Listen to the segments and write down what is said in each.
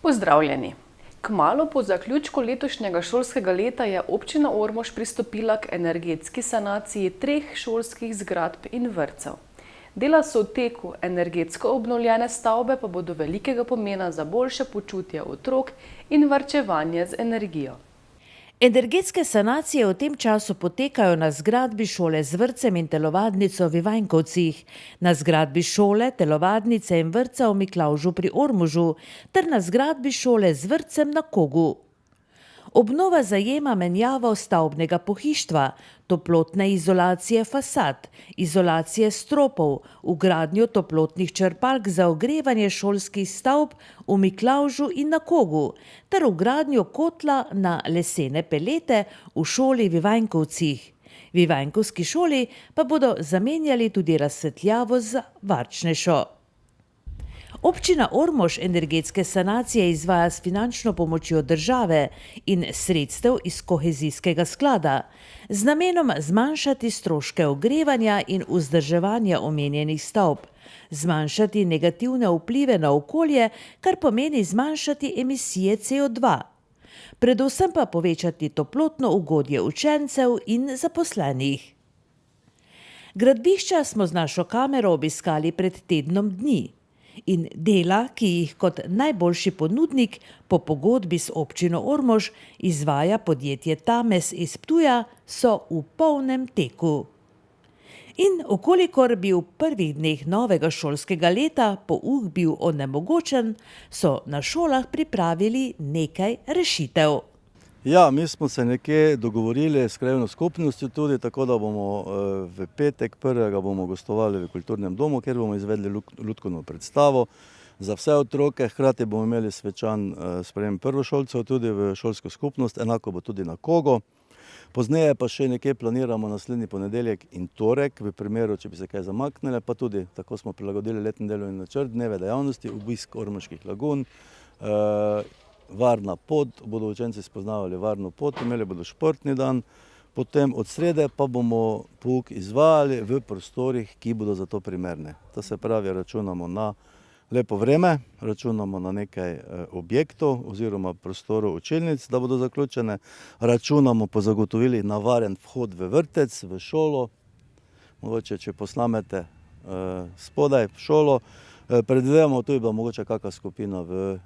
Pozdravljeni! Kmalu po zaključku letošnjega šolskega leta je občina Ormož pristopila k energetski sanaciji 3 šolskih zgradb in vrtcev. Dela so v teku, energetsko obnovljene stavbe pa bodo velikega pomena za boljše počutje otrok in varčevanje z energijo. Energetske sanacije v tem času potekajo na zgradbi šole z vrtcem in telovadnico v Ivanjkovcih, na zgradbi šole, telovadnice in vrtca v Miklavžu pri Ormožu ter na zgradbi šole z vrtcem na Kogu. Obnova zajema menjavo stavbnega pohištva, toplotne izolacije fasad, izolacije stropov, vgradnjo toplotnih črpalk za ogrevanje šolskih stavb v Miklavžu in na Kogu ter vgradnjo kotla na lesene pelete v šoli v Ivanjkovcih. V Ivanjkovski šoli pa bodo zamenjali tudi razsvetljavo z varčnejšo. Občina Ormož energetske sanacije izvaja s finančno pomočjo države in sredstev iz kohezijskega sklada, z namenom zmanjšati stroške ogrevanja in vzdrževanja omenjenih stavb, zmanjšati negativne vplive na okolje, kar pomeni zmanjšati emisije CO2, predvsem pa povečati toplotno ugodje učencev in zaposlenih. Gradbišča smo z našo kamero obiskali pred tednom dni. In dela, ki jih kot najboljši ponudnik po pogodbi s občino Ormož izvaja podjetje Tames iz Ptuja, so v polnem teku. In okolikor bi v prvih dneh novega šolskega leta pouk bil onemogočen, so na šolah pripravili nekaj rešitev. Ja, mi smo se nekje dogovorili s krajevno skupnostjo tudi, tako da bomo v petek 1. bomo gostovali v kulturnem domu, kjer bomo izvedli lutkovno predstavo za vse otroke. Hkrati bomo imeli svečan sprejem prvošolcev tudi v šolsko skupnost, enako bo tudi na Kogo. Pozneje pa še nekje planiramo naslednji ponedeljek in torek, v primeru, če bi se kaj zamaknile, pa tudi tako smo prilagodili letni delovni načrt, dneve dejavnosti, obisk ormoških lagun, varna pot, bodo učenci spoznavali varno pot, imeli bodo športni dan, potem od srede pa bomo pouk izvajali v prostorih, ki bodo za to primerne. To se pravi, računamo na lepo vreme, računamo na nekaj objektov oziroma prostorov učilnic, da bodo zaključene, računamo po zagotovili na varen vhod v vrtec, v šolo, mogoče če posnamete spodaj v šolo, predvidevamo tudi, da mogoče kakšna skupina v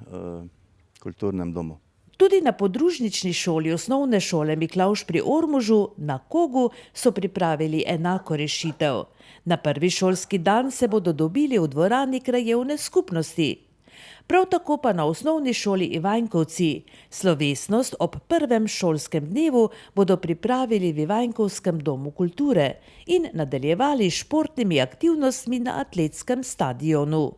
kulturnem domu. Tudi na podružnični šoli osnovne šole Miklavž pri Ormožu na Kogu so pripravili enako rešitev. Na prvi šolski dan se bodo dobili v dvorani krajevne skupnosti. Prav tako pa na osnovni šoli Ivanjkovci. Slovesnost ob prvem šolskem dnevu bodo pripravili v Ivanjkovskem domu kulture in nadaljevali športnimi aktivnostmi na atletskem stadionu.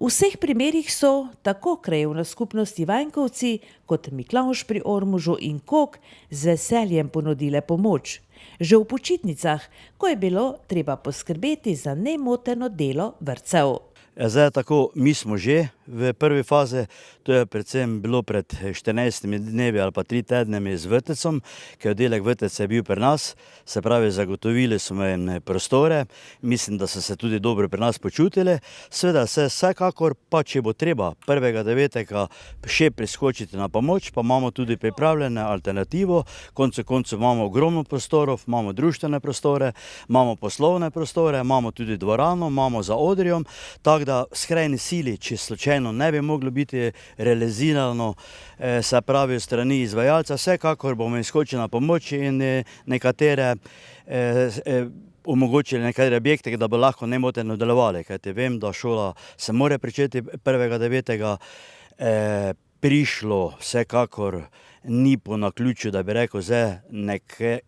V vseh primerih so tako krajevna skupnost Ivanjkovci kot Miklavž pri Ormožu in Kog z veseljem ponudile pomoč. Že v počitnicah, ko je bilo treba poskrbeti za nemoteno delo vrtcev. Zdaj tako, mi smo že v prvi fazi, to je predvsem bilo pred 14 dnevi ali pa 3 tednemi z vrtecom, ker oddelek vrtec je bil pri nas, se pravi zagotovili smo jim prostore, mislim, da so se tudi dobro pri nas počutili, seveda se vsekakor pa, če bo treba 1.9. še priskočiti na pomoč, pa imamo tudi pripravljene alternativo, koncu imamo ogromno prostorov, imamo društvene prostore, imamo poslovne prostore, imamo tudi dvorano, imamo za odrijom, tako da skrajni sili, če slučajno ne bi moglo biti realizirano, se pravi strani izvajalca, vsekakor bomo izskočili na pomoč in nekatere omogočili nekatere objekte, da bo lahko nemoteno delovali, kajti vem, da šola se mora pričeti 1.9. Prišlo vsekakor ni po naključju, da bi rekel, zdaj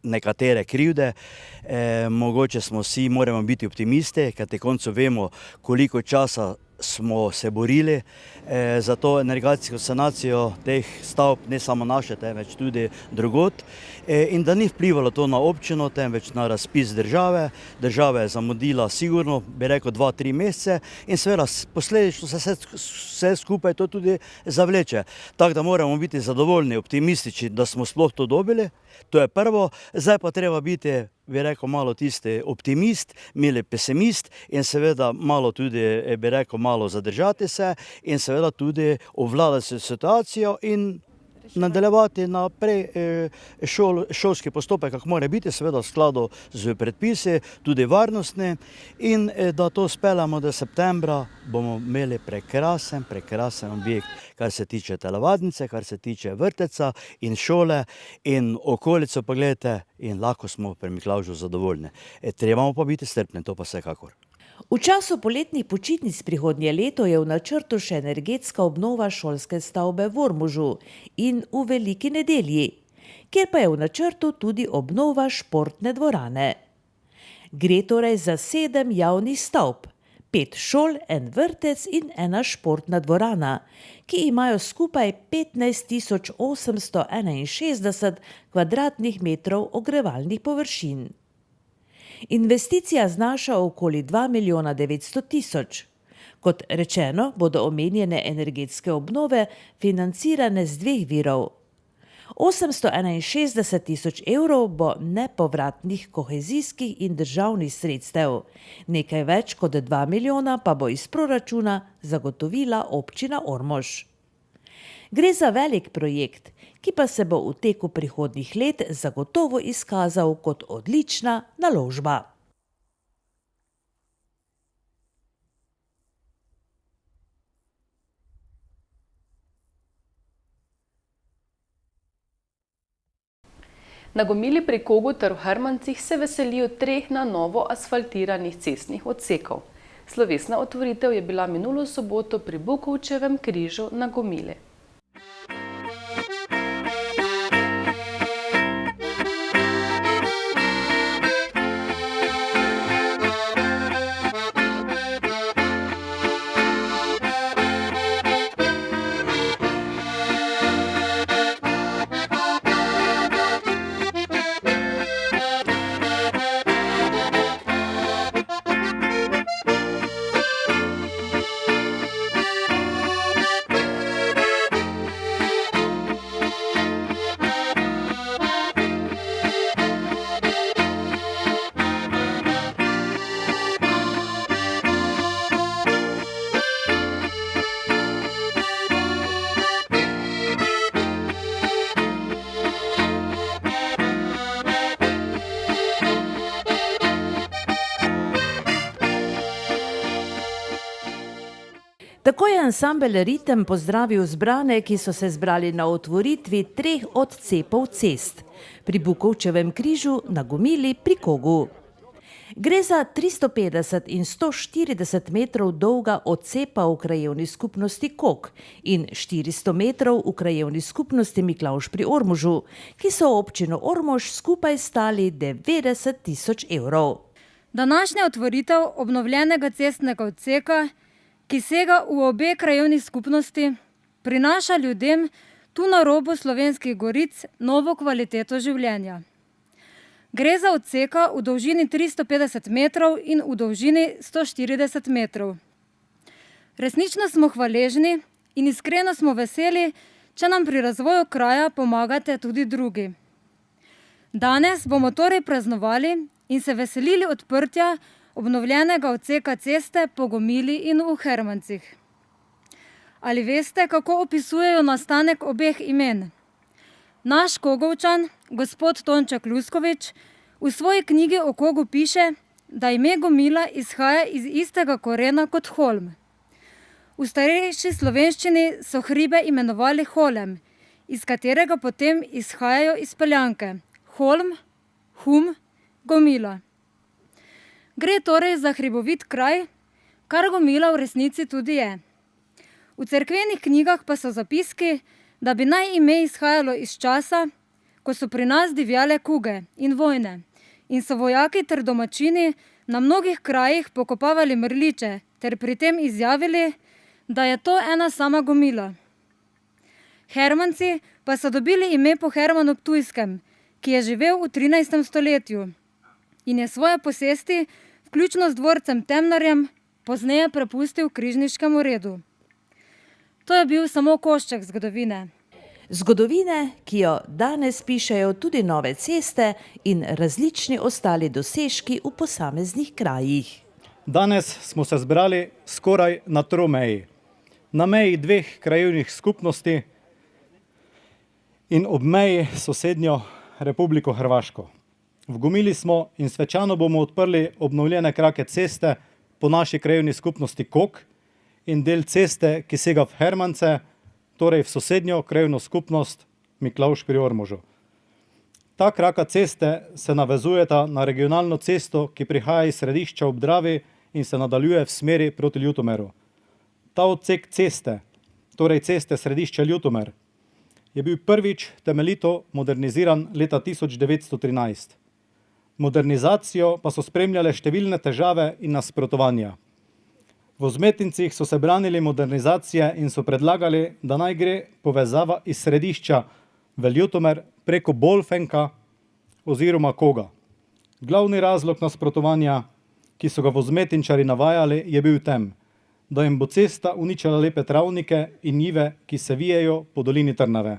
nekatere krivde. Mogoče moramo biti optimisti, kajti koncu vemo, koliko časa smo se borili za to energetsko sanacijo teh stavb, ne samo naše, temveč tudi drugod. In da ni vplivalo to na občino, temveč na razpis države. Država je zamudila sigurno, bi rekel, 2-3 mesece in seveda posledično se vse skupaj to tudi zavleče. Tako da moramo biti zadovoljni, optimistični, da smo sploh to dobili. To je prvo, zdaj pa treba biti, bi rekel, malo tisti optimist, mili pesimist in seveda malo tudi, bi rekel, malo zadržati se in seveda tudi obvladati situacijo in nadaljevati naprej šolski postopek, kako mora biti, seveda v skladu z predpisi, tudi varnostni, in da to speljamo do septembra, bomo imeli prekrasen objekt, kar se tiče telovadnice, kar se tiče vrtca in šole in okolico, pa gledajte, in lahko smo pri Miklavžu zadovoljni. Trebamo pa biti strpni, to pa vsekakor. V času poletnih počitnic prihodnje leto je v načrtu še energetska obnova šolske stavbe v Ormožu in v Veliki Nedelji, kjer pa je v načrtu tudi obnova športne dvorane. Gre torej za 7 javnih stavb, 5 šol, 1 vrtec in 1 športna dvorana, ki imajo skupaj 15.861 kvadratnih metrov ogrevalnih površin. Investicija znaša okoli 2.900.000. Kot rečeno, bodo omenjene energetske obnove financirane z 2 virov. 861.000 evrov bo nepovratnih kohezijskih in državnih sredstev, nekaj več kot 2 milijona pa bo iz proračuna zagotovila občina Ormož. Gre za velik projekt, ki pa se bo v teku prihodnjih let zagotovo izkazal kot odlična naložba. Na Gomili pri Kogu ter v Hermancih se veselijo 3 na novo asfaltiranih cestnih odsekov. Slovesna otvoritev je bila minulo soboto pri Bukovčevem križu na Gomili. Tako je ansambel Ritem pozdravil zbrane, ki so se zbrali na otvoritvi 3 odcepov cest pri Bukovčevem križu na Gomili pri Kogu. Gre za 350 in 140 metrov dolga odcepa v krajevni skupnosti Kog in 400 metrov v krajevni skupnosti Miklavž pri Ormožu, ki so občino Ormož skupaj stali 90.000 evrov. Današnja otvoritev obnovljenega cestnega odseka, ki sega v obe krajevni skupnosti, prinaša ljudem tu na robu Slovenskih goric novo kvaliteto življenja. Gre za odseka v dolžini 350 metrov in v dolžini 140 metrov. Resnično smo hvaležni in iskreno smo veseli, če nam pri razvoju kraja pomagate tudi drugi. Danes bomo torej praznovali in se veselili odprtja obnovljenega odseka ceste po Gomili in v Hermancih. Ali veste, kako opisujejo nastanek obeh imen? Naš Kogovčan, gospod Tonček Luskovič, v svoji knjigi o Kogu piše, da ime Gomila izhaja iz istega korena kot holm. V starejši slovenščini so hribe imenovali Holem, iz katerega potem izhajajo izpeljanke Holm, Hum, Gomila. Gre torej za hribovit kraj, kar Gomila v resnici tudi je. V cerkvenih knjigah pa so zapiski, da bi naj ime izhajalo iz časa, ko so pri nas divjale kuge in vojne in so vojaki ter domačini na mnogih krajih pokopavali mrliče ter pri tem izjavili, da je to ena sama gomila. Hermanci pa so dobili ime po Hermanu Ptujskem, ki je živel v 13. stoletju in je svoje posesti, vključno z dvorcem Temnarjem, pozneje prepustil križniškemu redu. To je bil samo košček zgodovine. Zgodovine, ki jo danes pišejo tudi nove ceste in različni ostali dosežki v posameznih krajih. Danes smo se zbrali skoraj na tromeji. Na meji dveh krajevnih skupnosti in ob meji sosednjo Republiko Hrvaško. V Gomili smo in svečano bomo odprli obnovljene krake ceste po naši krajevni skupnosti Kok in del ceste, ki sega v Hermance, torej v sosednjo krajevno skupnost Miklavž pri Ormožu. Ta kraka ceste se navezujeta na regionalno cesto, ki prihaja iz središča ob Dravi in se nadaljuje v smeri proti Ljutomeru. Ta odsek ceste, torej ceste središče Ljutomer, je bil prvič temeljito moderniziran leta 1913. Modernizacijo pa so spremljale številne težave in nasprotovanja. V vzmetnicah so se branili modernizacije in so predlagali, da naj gre povezava iz središča v Ljutomer preko Bolfenka oziroma Koga. Glavni razlog nasprotovanja, ki so ga vzmetinčari navajali, je bil tem, da jim bo cesta uničila lepe travnike in njive, ki se vijejo po dolini Trnave.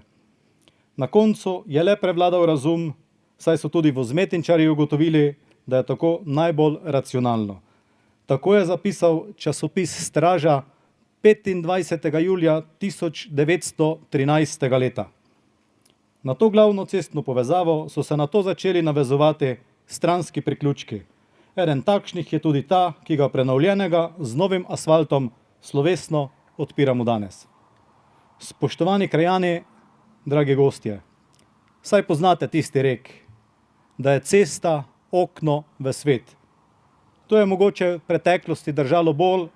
Na koncu je le prevladal razum, saj so tudi vzmetinčari ugotovili, da je tako najbolj racionalno. Tako je zapisal časopis Straža 25. julija 1913. leta. Na to glavno cestno povezavo so se nato začeli navezovati stranski priključki. Eden takšnih je tudi ta, ki ga prenovljenega z novim asfaltom slovesno odpiramo danes. Spoštovani krajani, dragi gostje, saj poznate tisti rek, da je cesta okno v svet. To je mogoče v preteklosti držalo bolj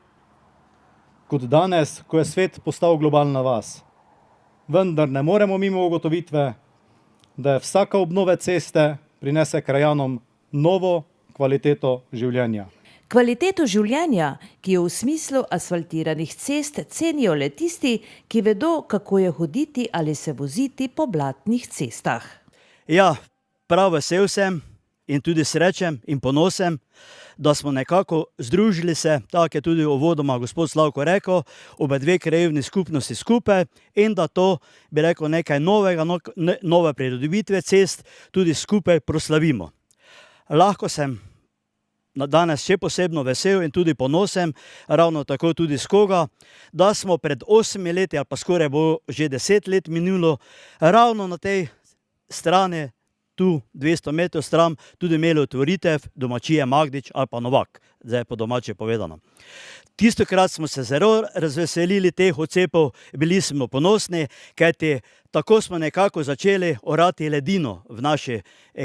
kot danes, ko je svet postal globalna vas. Vendar ne moremo mimo ugotovitve, da je vsaka obnova ceste prinese krajanom novo kvaliteto življenja. Kvaliteto življenja, ki jo v smislu asfaltiranih cest cenijo le tisti, ki vedo, kako je hoditi ali se voziti po blatnih cestah. Ja, prav vesel sem in tudi srečen in ponosen, da smo nekako združili se, tako je tudi uvodoma gospod Slavko rekel, obe dve krajevni skupnosti skupaj in da to, bi rekel, nekaj novega, nove pridobitve cest tudi skupaj proslavimo. Lahko sem danes še posebno vesel in tudi ponosen, ravno tako tudi s Koga, da smo pred 8 leti, ali pa skoraj bo že 10 let minulo, ravno na tej strani, tu 200 metrov stran, tudi imeli otvoritev domačije Magdič ali pa Novak, zdaj po domače povedano. Tistokrat smo se zelo razveselili teh odcepov, bili smo ponosni, kajti tako smo nekako začeli orati ledino v naši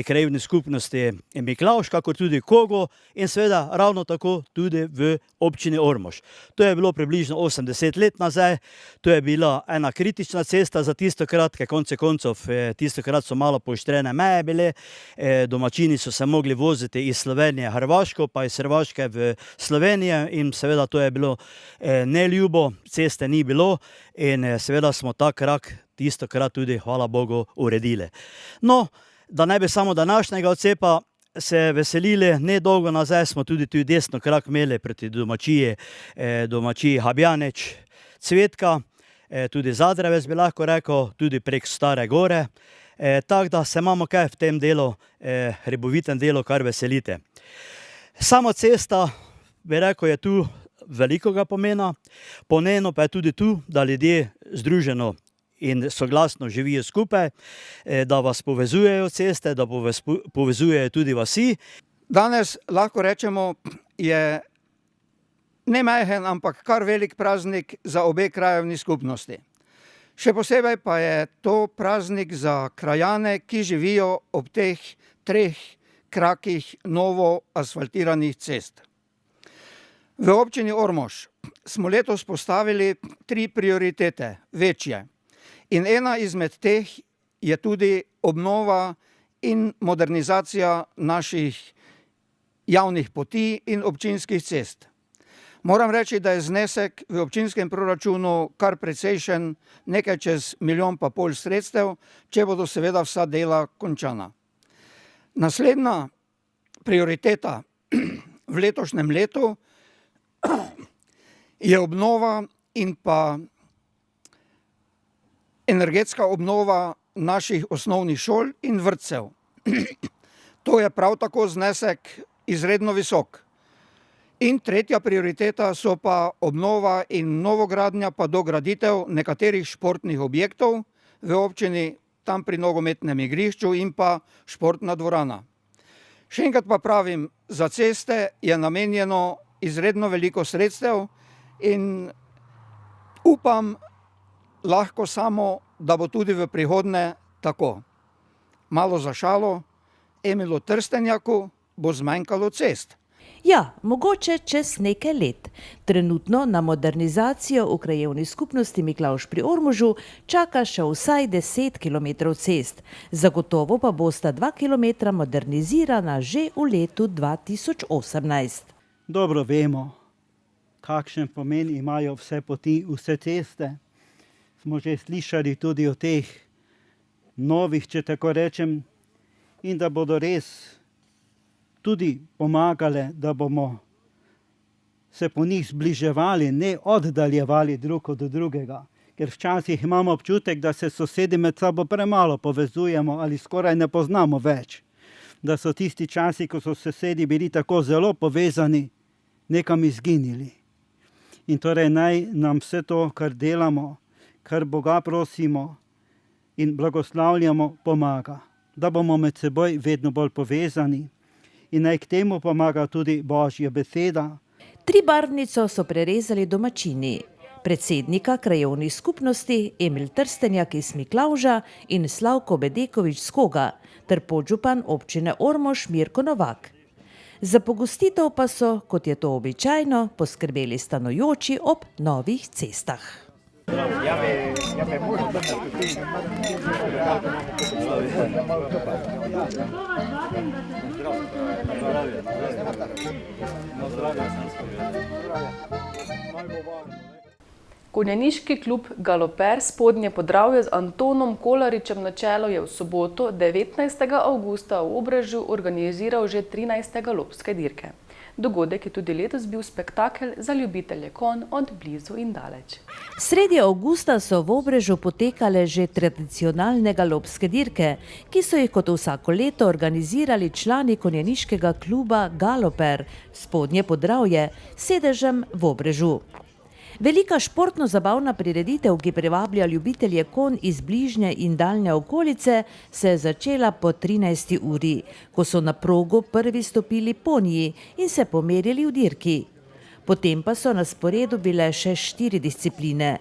krajevni skupnosti Miklavž, kakor tudi Kogo in seveda ravno tako tudi v občini Ormož. To je bilo približno 80 let nazaj, to je bila ena kritična cesta za tistokrat, ker konce koncev tistokrat so malo pooštrene meje bile, domačini so se mogli voziti iz Slovenije v Hrvaško, pa iz Hrvaške v Slovenijo in seveda to je bilo neljubo, ceste ni bilo in seveda smo ta krak tistokrat tudi, hvala Bogu, uredili. No, da ne bi samo današnjega odcepa se veselili, nedolgo nazaj smo tudi tu desno krak imeli proti domačiji Habjaneč, Cvetka, tudi Zadrevec bi lahko rekel, tudi prek Stare Gore, tako da se imamo kaj v tem delu, hribovitem delu, kar veselite. Sama cesta, bi rekel, je tu velikega pomena, pomembno pa je tudi tu, da ljudje združeno in soglasno živijo skupaj, da vas povezujejo ceste, da vas povezujejo tudi vasi. Danes lahko rečemo, je ne majhen, ampak kar velik praznik za obe krajevni skupnosti. Še posebej pa je to praznik za krajane, ki živijo ob teh 3 krakih novo asfaltiranih cest. V občini Ormož smo letos postavili 3 prioritete, večje. In ena izmed teh je tudi obnova in modernizacija naših javnih poti in občinskih cest. Moram reči, da je znesek v občinskem proračunu kar precejšen, nekaj čez 1,5 milijona sredstev, če bodo seveda vsa dela končana. Naslednja prioriteta v letošnjem letu je obnova in pa energetska obnova naših osnovnih šol in vrtcev. To je prav tako znesek izredno visok. In tretja prioriteta so pa obnova in novogradnja pa dograditev nekaterih športnih objektov v občini, tam pri nogometnem igrišču in pa športna dvorana. Še enkrat pa pravim, za ceste je namenjeno izredno veliko sredstev in upam lahko samo, da bo tudi v prihodnje tako. Malo za šalo, Emilu Trstenjaku bo zmanjkalo cest. Ja, mogoče čez nekaj let. Trenutno na modernizacijo v krajevni skupnosti Miklavž pri Ormožu čaka še vsaj 10 km cest. Zagotovo pa bosta 2 km modernizirana že v letu 2018. Dobro vemo, kakšen pomen imajo vse poti, vse ceste. Smo že slišali tudi o teh novih, če tako rečem, in da bodo res tudi pomagale, da bomo se po njih zbliževali, ne oddaljevali drug od drugega. Ker včasih imamo občutek, da se sosedi med sabo premalo povezujemo ali skoraj ne poznamo več. Da so tisti časi, ko so sosedi bili tako zelo povezani, nekam izginili. In torej naj nam vse to, kar delamo, kar Boga prosimo in blagoslavljamo, pomaga. Da bomo med seboj vedno bolj povezani. In naj k temu pomaga tudi Božja beseda. Tribarvnico so prerezali domačini. Predsednika krajevnih skupnosti Emil Trstenjak iz Miklavža in Slavko Bedekovič z Koga ter podžupan občine Ormož Mirko Novak. Za pogostitev pa so, kot je to običajno, poskrbeli stanujoči ob novih cestah. Konjeniški klub Galoper Spodnje Podravje z Antonom Kolaričem na čelu je v soboto, 19. avgusta v Obrežju organiziral že 13. lopske dirke. Dogodek je tudi letos bil spektakel za ljubitelje konj od blizu in daleč. Sredi avgusta so v Obrežju potekale že tradicionalne galopske dirke, ki so jih kot vsako leto organizirali člani konjeniškega kluba Galoper Spodnje Podravje s sedežem v Obrežju. Velika športno-zabavna prireditev, ki privablja ljubitelje konj iz bližnje in daljne okolice, se je začela po 13. uri, ko so na progo prvi stopili ponji in se pomerili v dirki. Potem pa so na sporedu bile še 4 discipline.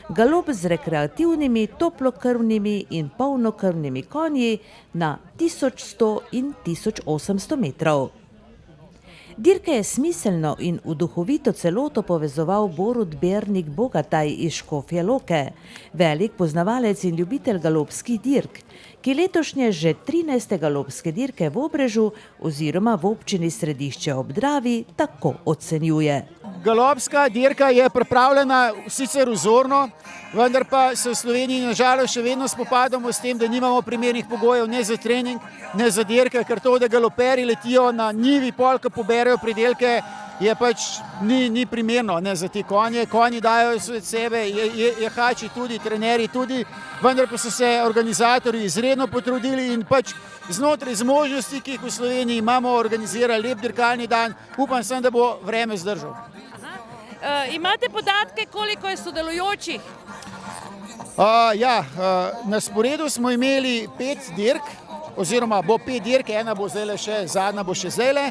Galop z rekreativnimi, toplokrvnimi in polnokrvnimi konji na 1100 in 1800 metrov. Dirke je smiselno in v duhovito celoto povezoval Borut Bernik Bogataj iz Škofje Loke, velik poznavalec in ljubitelj galopskih dirk, ki letošnje že 13. galopske dirke v Obrežju oziroma v občini Središče ob Dravi tako ocenjuje. Galopska dirka je pripravljena sicer vzorno, vendar pa se v Sloveniji nažalost še vedno spopadamo s tem, da nimamo primernih pogojev ne za trening, ne za dirke, ker to, da galoperi letijo na njivi pol, ko poberejo pridelke, je pač ni primerno ne za te konje. Konji dajo od sebe, jehači tudi, trenerji tudi, vendar pa so se organizatorji izredno potrudili in pač znotraj zmožnosti, ki jih v Sloveniji imamo, organizirali lep dirkalni dan. Upam sem, da bo vreme zdržal. Imate podatke, koliko je sodelujočih? Na sporedu smo imeli 5 dirk, oziroma bo 5 dirk, ena bo zdajle še, zadnja bo še zdajle.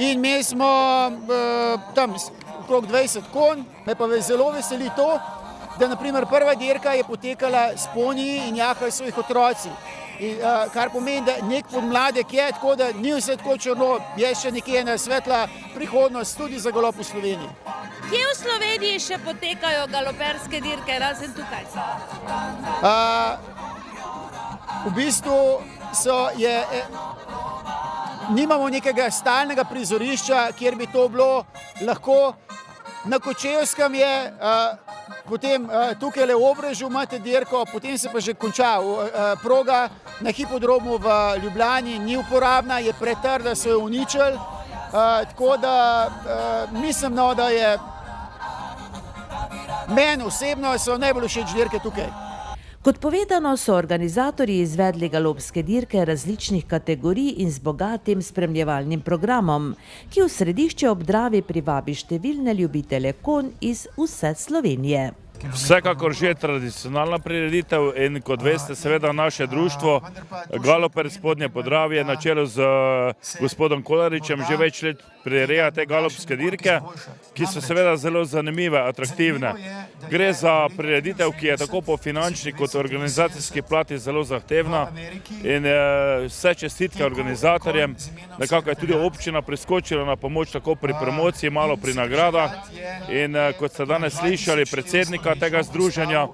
In imeli smo tam okrog 20 konj, me pa zelo veseli to, da naprimer prva dirka je potekala s ponji in jahali so jih otroci. Kar pomeni, da nek podmladek je, tako da ni vse tako črno, je še nekje ena svetla prihodnost tudi za galop v Sloveniji. Kje v Sloveniji še potekajo galoperske dirke, razen tukaj? V bistvu nimamo nekega stalnega prizorišča, kjer bi to bilo lahko. Na Kočevskem je, potem tukaj le v Obrežju imate dirko, potem se pa že konča. Proga na hipodromu v Ljubljani ni uporabna, je pretrda, so jo uničili. Tako da mislim, da je meni osebno so najbolj všeč dirke tukaj. Kot povedano, so organizatorji izvedli galopske dirke različnih kategorij in z bogatim spremljevalnim programom, ki v središče ob Dravi privabi številne ljubitelje konj iz vse Slovenije. Vsekakor že tradicionalna prireditev in kot veste, seveda naše društvo Galoper Spodnje Podravje na čelu z gospodom Kolaričem že več let prireja te galopske dirke, ki so seveda zelo zanimive, atraktivne. Gre za prireditev, ki je tako po finančni kot organizacijski plati zelo zahtevna in vse čestitke organizatorjem. Nekako je tudi občina priskočila na pomoč tako pri promociji, malo pri nagradah in kot ste danes slišali predsednika tega združenja,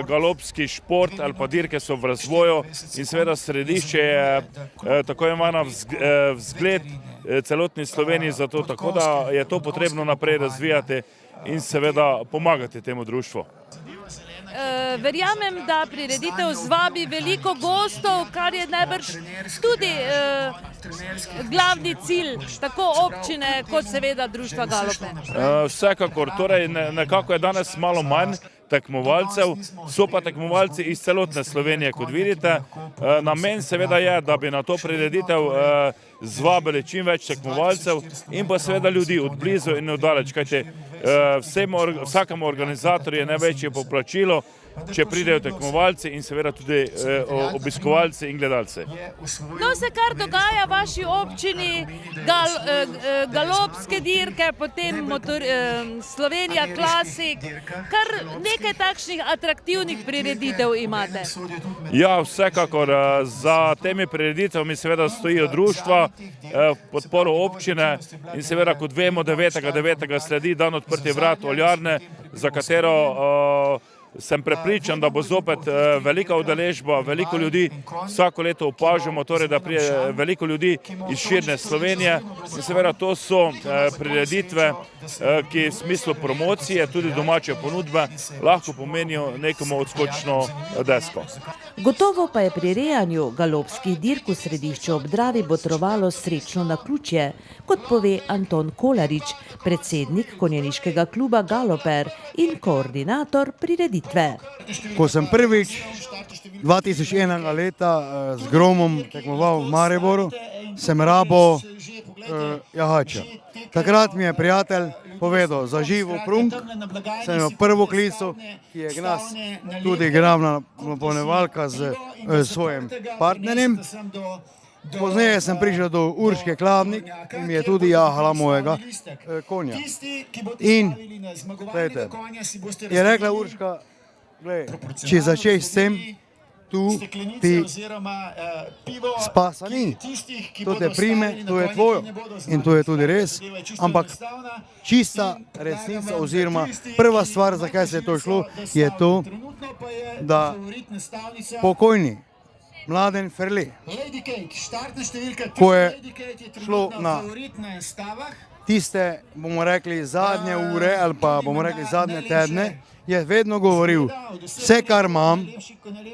galopski šport ali pa dirke so v razvoju in seveda središče je tako imena vzgled celotni Sloveniji za to, tako da je to potrebno naprej razvijati in seveda pomagati temu društvu. Verjamem, da prireditev zvabi veliko gostov, kar je najbrž tudi glavni cilj tako občine kot seveda društva Galoper. Vsekakor, torej nekako je danes malo manj tekmovalcev, so pa tekmovalci iz celotne Slovenije, kot vidite. Namen seveda je, da bi na to prireditev zvabili čim več tekmovalcev in pa seveda ljudi od blizu in od daleč, kajti vsakemu organizatorju je največje poplačilo, če pridejo tekmovalci in seveda tudi obiskovalci in gledalci. No, se kar dogaja v vaši občini, galopske dirke, potem Slovenija Klasik, kar nekaj takšnih atraktivnih prireditev imate. Ja, vsekakor, za temi prireditvami seveda stojijo društva, podporo občine in seveda, kot vemo, 9.9. sledi dan odprtih vrat oljarne, za katero sem prepričan, da bo zopet velika udeležba, veliko ljudi. Vsako leto opažamo, torej, da prije veliko ljudi iz širne Slovenije in seveda to so prireditve, ki v smislu promocije, tudi domače ponudbe, lahko pomenijo nekomu odskočno desko. Gotovo pa je prirejanju galopskih dirk v središču ob Dravi botrovalo srečno naključje, kot pove Anton Kolarič, predsednik konjeniškega kluba Galoper in koordinator prireditve. Ko sem prvič 2001 leta z Gromom tekmoval v Mariboru, sem rabo jahača. Takrat mi je prijatelj povedal za živo prunk, sem imel prvo klico, ki je gnas tudi glavna napolnjevalka z svojim partnerjem. Pozneje sem prišel do Urške Klavnik in mi je tudi jahala mojega konja. In je rekla Urška, če začeš s tem, tu ti spasa ni. To te prime, to je tvojo. In to je tudi res. Ampak čista resnica oziroma prva stvar, zakaj se je to šlo, je to, da pokojni Mladen Ferle, ko je šlo na tiste, bomo rekli, zadnje ure ali pa bomo rekli zadnje tedne, je vedno govoril, vse kar imam,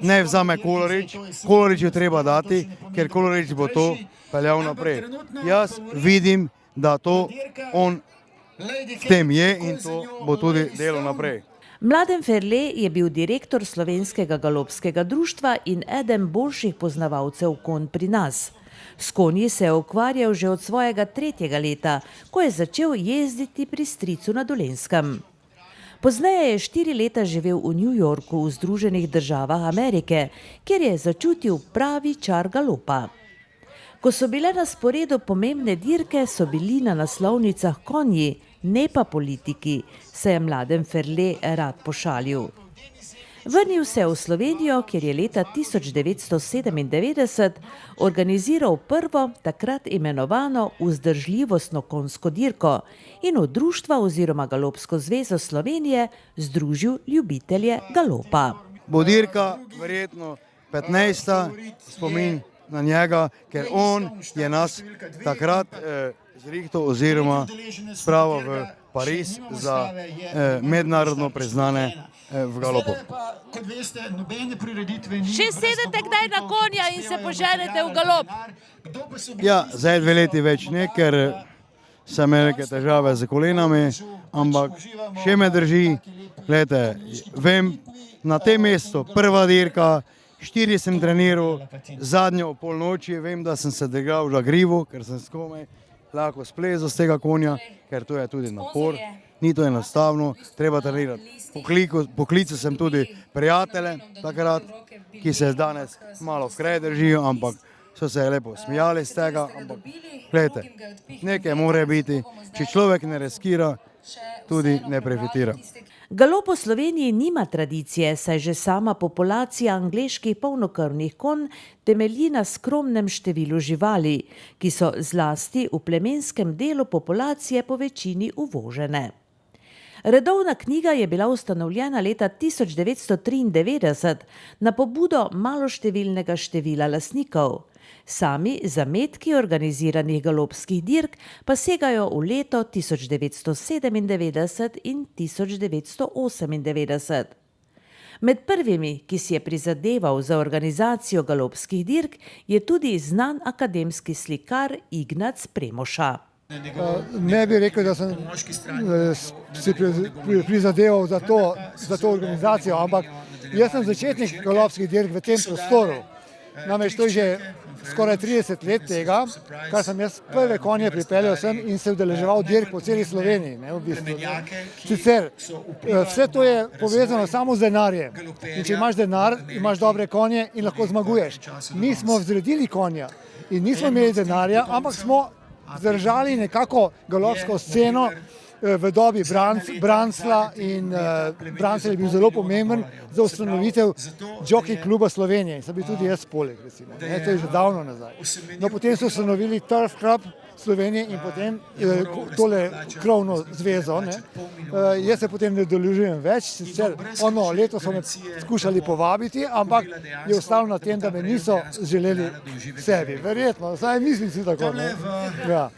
ne vzame Kolarič, Kolariču treba dati, ker Kolarič bo to peljal naprej. Jaz vidim, da to on v tem je in to bo tudi delo naprej. Mladen Ferle je bil direktor Slovenskega galopskega društva in eden boljših poznavalcev konj pri nas. S konji se je ukvarjal že od svojega 3. leta, ko je začel jezditi pri stricu na Dolenjskem. Pozneje je 4 leta živel v New Yorku v Združenih državah Amerike, kjer je začutil pravi čar galopa. Ko so bile na sporedu pomembne dirke, so bili na naslovnicah konji, ne pa politiki, se je Mladen Ferle rad pošalil. Vrnil se je v Slovenijo, kjer je leta 1997 organiziral prvo, takrat imenovano vzdržljivostno konjsko dirko in v društva oziroma Galopsko zvezo Slovenije združil ljubitelje galopa. Bo dirka verjetno 15. spomin na njega, ker on je nas takrat zrihtal oziroma spravil v Pariz za mednarodno priznane v galopu. Še sedete kdaj na konja in se poženete v galop? Ja, zdaj 2 leti več ne, ker sem imel neke težave z kolenami, ampak še me drži. Glejte, vem, na tem mestu prva dirka, 4 sem treniral, zadnjo o polnoči, vem, da sem se držal v Žagrivu, ker sem skomaj lahko splezal z tega konja, ker to je tudi napor, ni to enostavno, treba trenirati. Poklical sem tudi prijatelje takrat, ki se danes malo v kraj držijo, ampak so se lepo smijali z tega, ampak gledajte, nekaj mora biti, če človek ne riskira, tudi ne profitira. Galop v Sloveniji nima tradicije, saj že sama populacija angleških polnokrvnih konj temelji na skromnem številu živali, ki so zlasti v plemenskem delu populacije po večini uvožene. Redovna knjiga je bila ustanovljena leta 1993 na pobudo maloštevilnega števila lastnikov. Sami zametki organiziranih galopskih dirk pa segajo v leto 1997 in 1998. Med prvimi, ki si je prizadeval za organizacijo galopskih dirk, je tudi znan akademski slikar Ignac Premoša. Ne bi rekel, da sem si prizadeval za to organizacijo, ampak jaz sem začetnik galopskih dirk v tem prostoru. Namreč to je že skoraj 30 let tega, kar sem jaz prve konje pripeljal sem in se udeleževal dirk po celi Sloveniji. Sicer vse to je povezano samo z denarjem. In če imaš denar, imaš dobre konje in lahko zmaguješ. Mi smo vzredili konja in nismo imeli denarja, ampak smo zdržali nekako galopsko sceno v dobi Bransla in Bransl je bil zelo pomemben za ustanovitev Jockey kluba Slovenije. Sem bil tudi jaz poleg, recimo. To je že davno nazaj. No, potem so ustanovili Turf Club Slovenije in potem tole krovno zvezo. Jaz se potem ne udeležujem več, sicer leto so me skušali povabiti, ampak je ostalo na tem, da me niso želeli sebi. Verjetno, saj mislim si tako. Ja.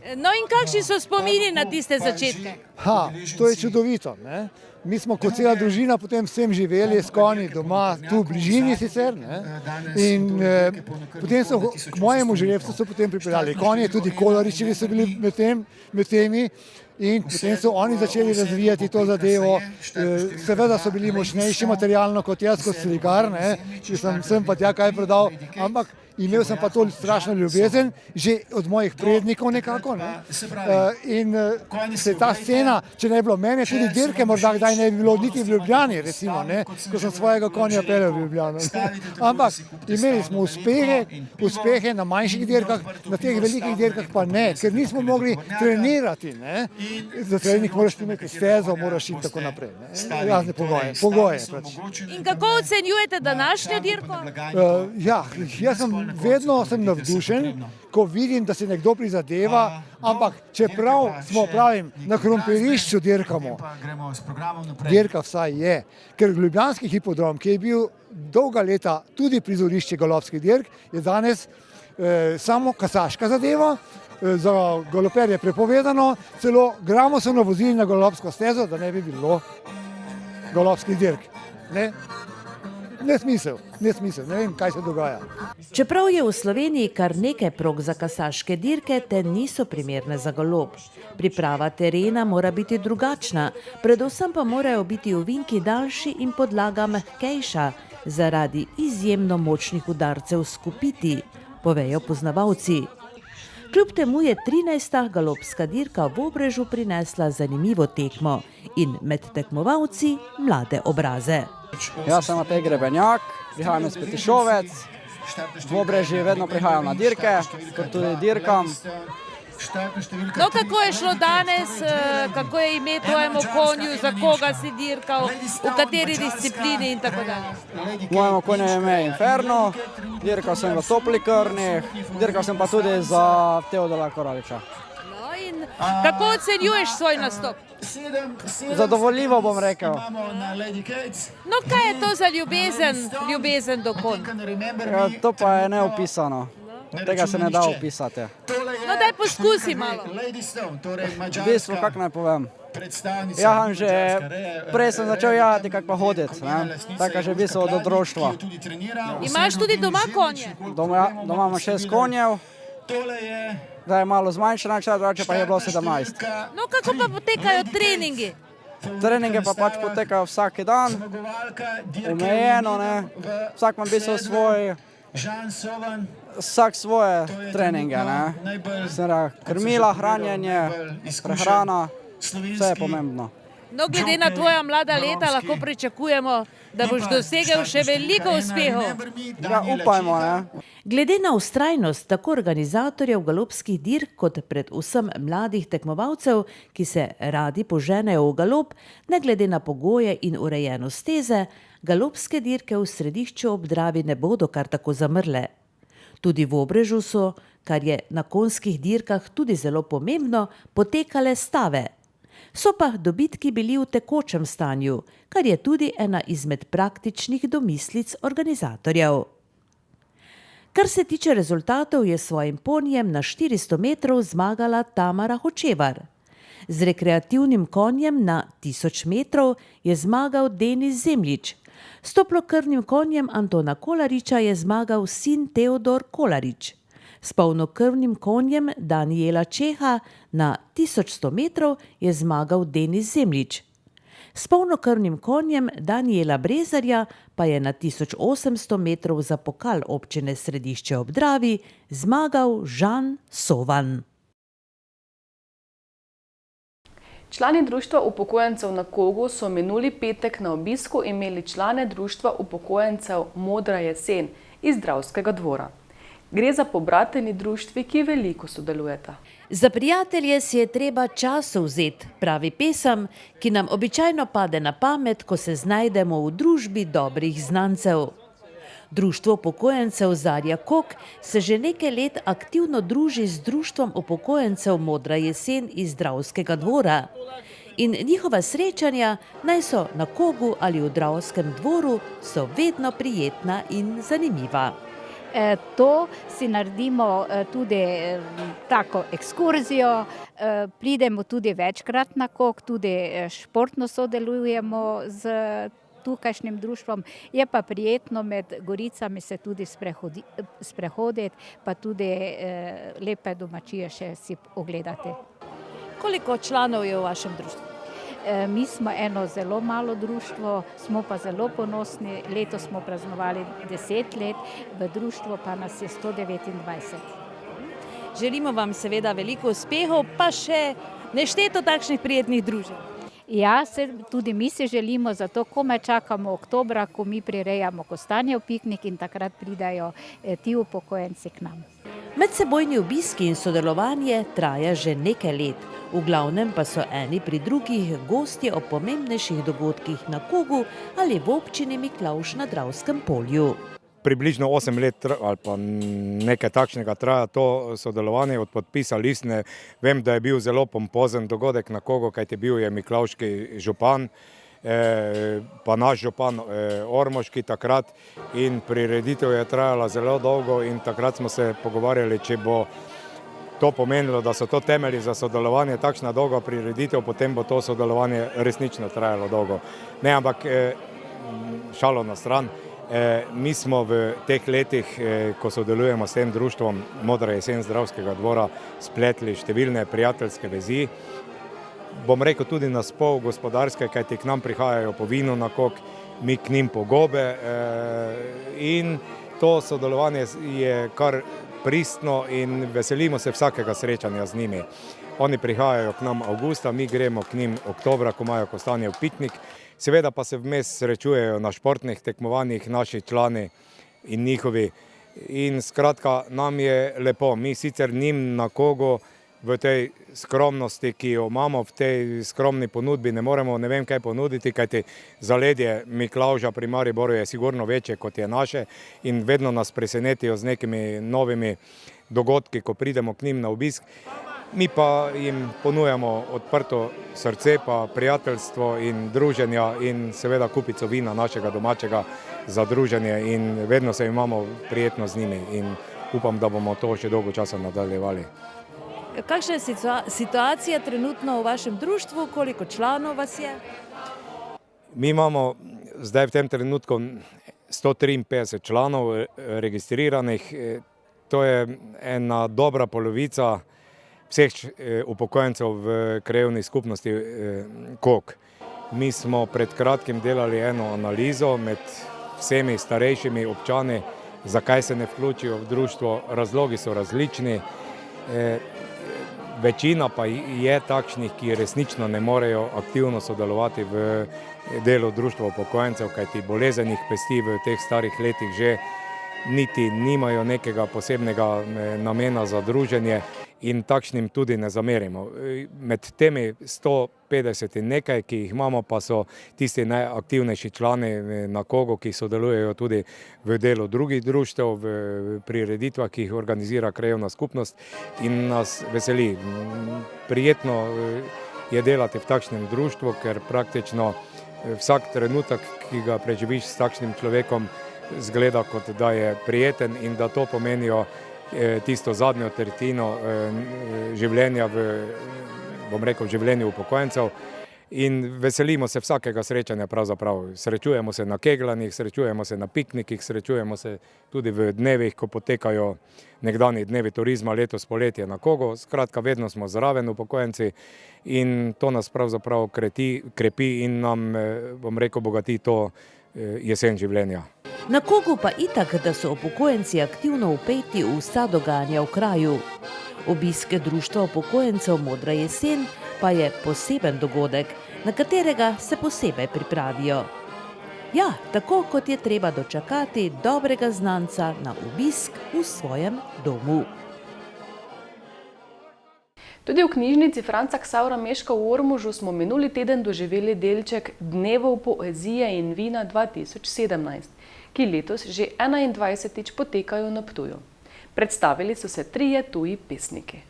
No in kakšni so spomini na tiste začetke? To je čudovito. Mi smo kot cela družina potem vsem živeli s konji doma, tu v bližini sicer. In potem so k mojemu žrebcu so potem pripeljali konje, tudi Kolaričevi so bili med temi. In potem so oni začeli razvijati to zadevo. Seveda so bili močnejši materialno kot jaz, kot slikar, če sem pa tja kaj prodal, ampak imel sem pa to strašno ljubezen, že od mojih prednikov nekako. In se ta scena, če ne bi bilo mene, tudi dirke morda kdaj ne bi bilo niti v Ljubljani, recimo, ko sem svojega konja peljal v Ljubljano. Ampak imeli smo uspehe na manjših dirkah, na teh velikih dirkah pa ne, ker nismo mogli trenirati. Za trening moraš imeti stezo, moraš in tako naprej. Razne pogoje. In kako ocenjujete današnjo dirko? Jaz vedno sem navdušen, ko vidim, da se nekdo prizadeva, ampak čeprav smo, na krompirišču dirkamo, dirka vsaj je, ker ljubljanski hipodrom, ki je bil dolga leta tudi prizorišče galopskih dirk, je danes samo kasaška zadeva. Za galoperje prepovedano, celo gramo so navozili na galopsko stezo, da ne bi bilo galopskih dirk. Nesmisel, ne vem, kaj se dogaja. Čeprav je v Sloveniji kar nekaj prog za kasaške dirke, te niso primerne za galop. Priprava terena mora biti drugačna, predvsem pa morajo biti ovinki daljši in podlaga mehkejša, zaradi izjemno močnih udarcev skupiti, povejo poznavalci. Kljub temu je 13. galopska dirka v Obrežju prinesla zanimivo tekmo in med tekmovalci mlade obraze. Jaz sem Matej Grebenjak, prihajam iz Petišovec, v Obrežju vedno prihajam na dirke, kot tudi dirkam. No, kako je šlo danes, kako je ime tvojemu konju, za koga si dirkal, v kateri disciplini in tako dalje? Mojemu konju je ime Inferno, dirkal sem v Topli Krnih, dirkal sem pa tudi za Teodora Koraliča. No in kako ocenjuješ svoj nastop? Zadovoljivo bom rekel. No, kaj je to za ljubezen do konj? To pa je neopisano. Tega se ne da opisati. No, daj poskusi malo. V bistvu, kako naj povem. Jaham že, prej sem začel jahati, kako pa hoditi. Tako že v bistvu od otroštva. Imaš tudi doma konje? Doma imamo 6 konjev. Zdaj je malo zmanjšana, drugače pa je bilo 17. No, kako pa potekajo treningi? Treninge pa pač potekajo vsak dan, omejeno, ne. Vsak ima v bistvu vsak svoje treninge, ne. Krmila, hranjenje, prehrana, vse je pomembno. No, glede na tvoja mlada leta lahko pričakujemo, da boš dosegel še veliko uspehov. Ja, upajmo, ne. Glede na vztrajnost tako organizatorjev galopskih dirk kot predvsem mladih tekmovalcev, ki se radi poženejo v galop, ne glede na pogoje in urejenost steze, galopske dirke v središču ob Dravi ne bodo kar tako zamrle. Tudi v Obrežju so, kar je na konjskih dirkah tudi zelo pomembno, potekale stave. So pa dobitki bili v tekočem stanju, kar je tudi ena izmed praktičnih domislic organizatorjev. Kar se tiče rezultatov, je svojim ponjem na 400 metrov zmagala Tamara Hočevar. Z rekreativnim konjem na 1000 metrov je zmagal Denis Zemljič. S toplokrvnim konjem Antona Kolariča je zmagal sin Teodor Kolarič. S polnokrvnim konjem Danijela Čeha na 1100 metrov je zmagal Denis Zemljič. S polnokrvnim konjem Danijela Brezarja pa je na 1800 metrov za pokal občine Središče ob Dravi zmagal Žan Sovan. Člani Društva upokojencev na Kogu so minuli petek na obisku imeli člane Društva upokojencev Modra jesen iz Dravskega dvora. Gre za pobrateni društvi, ki veliko sodelujeta. Za prijatelje si je treba čas vzeti, pravi pesem, ki nam običajno pade na pamet, ko se znajdemo v družbi dobrih znancev. Društvo upokojencev Zarja Kok se že nekaj let aktivno druži z Društvom upokojencev Modra jesen iz Dravskega dvora. In njihova srečanja, naj so na Kogu ali v Dravskem dvoru, so vedno prijetna in zanimiva. To si naredimo tudi tako ekskurzijo, pridemo tudi večkrat na Kog, tudi športno sodelujemo z tukajšnjim društvom. Je pa prijetno med goricami se tudi sprehoditi, pa tudi lepe domačije še si ogledati. Koliko članov je v vašem društvu? Mi smo eno zelo malo društvo, smo pa zelo ponosni. Letos smo praznovali 10 let, v društvu pa nas je 129. Želimo vam seveda veliko uspehov, pa še nešteto takšnih prijetnih druženj. Ja, tudi mi si želimo, zato komaj čakamo oktobra, ko mi prirejamo kostanjev piknik in takrat pridajo ti upokojenci k nam. Medsebojni obiski in sodelovanje traja že nekaj let. V glavnem pa so eni pri drugih gostje ob pomembnejših dogodkih na Kogu ali v občini Miklavž na Dravskem polju. Približno 8 let ali pa nekaj takšnega traja to sodelovanje od podpisa listine. Vem, da je bil zelo pompozen dogodek na Kogu, kajti bil je miklavški župan, pa naš župan ormoški takrat in prireditev je trajala zelo dolgo in takrat smo se pogovarjali, če bo to pomenilo, da so to temelji za sodelovanje, takšna dolga prireditev, potem bo to sodelovanje resnično trajalo dolgo. Ne, ampak šalo na stran. Mi smo v teh letih, ko sodelujemo s tem društvom Modra jesen z Dravskega dvora, spletli številne prijateljske vezi. Bom rekel tudi na spol gospodarske, kajti k nam prihajajo po vino na Kog, mi k njim po gobe in to sodelovanje je kar pristno in veselimo se vsakega srečanja z njimi. Oni prihajajo k nam avgusta, mi gremo k njim oktobra, ko imajo kostanjev piknik. Seveda pa se vmes srečujejo na športnih tekmovanjih naši člani in njihovi. In skratka, nam je lepo. Mi sicer njim na Kogu v tej skromnosti, ki jo imamo, v tej skromni ponudbi ne moremo ne vem kaj ponuditi, kajti zaledje Miklavža pri Mariboru je sigurno večje kot je naše in vedno nas presenetijo z nekimi novimi dogodki, ko pridemo k njim na obisk. Mi pa jim ponujamo odprto srce, pa prijateljstvo in druženja in seveda kupico vina našega domačega za druženje in vedno se imamo prijetno z njimi in upam, da bomo to še dolgo časa nadaljevali. Kakšna je situacija trenutno v vašem društvu, koliko članov vas je? Mi imamo zdaj v tem trenutku 153 članov registriranih. To je ena dobra polovica vseh upokojencev v krajevni skupnosti Kok. Mi smo pred kratkim delali eno analizo med vsemi starejšimi občani, zakaj se ne vključijo v društvo. Razlogi so različni. Večina pa je takšnih, ki resnično ne morejo aktivno sodelovati v delu društva upokojencev, kajti bolezen jih pesti v teh starih letih že, niti nimajo nekega posebnega namena za druženje in takšnim tudi ne zamerimo. Med temi 150 in nekaj, ki jih imamo, pa so tisti najaktivnejši člani na Kogu, ki sodelujejo tudi v delu drugih društev, v prireditvah, ki jih organizira krajevna skupnost in nas veseli. Prijetno je delati v takšnem društvu, ker praktično vsak trenutek, ki ga preživiš s takšnim človekom, zgleda, kot da je prijeten in da to pomenijo tisto zadnjo tretjino življenja v življenju upokojencev. In veselimo se vsakega srečanja pravzaprav. Srečujemo se na kegljanjih, srečujemo se na piknikih, srečujemo se tudi v dnevih, ko potekajo nekdanji dnevi turizma, letos poletje na Kogu. Skratka, vedno smo zraven upokojenci in to nas pravzaprav krepi in nam, bogati to jesen življenja. Na Kogu pa itak, da so upokojenci aktivno vpeti v vsa dogajanja v kraju. Obisk društva upokojencev Modra jesen pa je poseben dogodek, na katerega se posebej pripravijo. Ja, tako kot je treba dočakati dobrega znanca na obisk v svojem domu. Tudi v knjižnici Franca Ksavra Meška v Ormožu smo minuli teden doživeli delček Dnevov poezije in vina 2017, ki letos že 21. potekajo na Ptuju. Predstavili so se 3 tuji pesniki.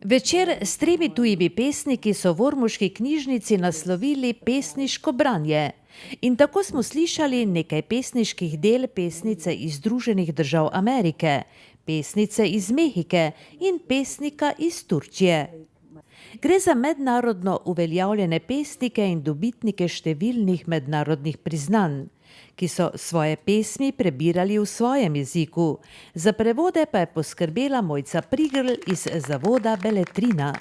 Večer s 3 tujimi pesniki so v ormoški knjižnici naslovili pesniško branje. In tako smo slišali nekaj pesniških del pesnice iz Združenih držav Amerike, pesnice iz Mehike in pesnika iz Turčije. Gre za mednarodno uveljavljene pesnike in dobitnike številnih mednarodnih priznanj, ki so svoje pesmi prebirali v svojem jeziku. Za prevode pa je poskrbela Mojca Prigrl iz zavoda Beletrina.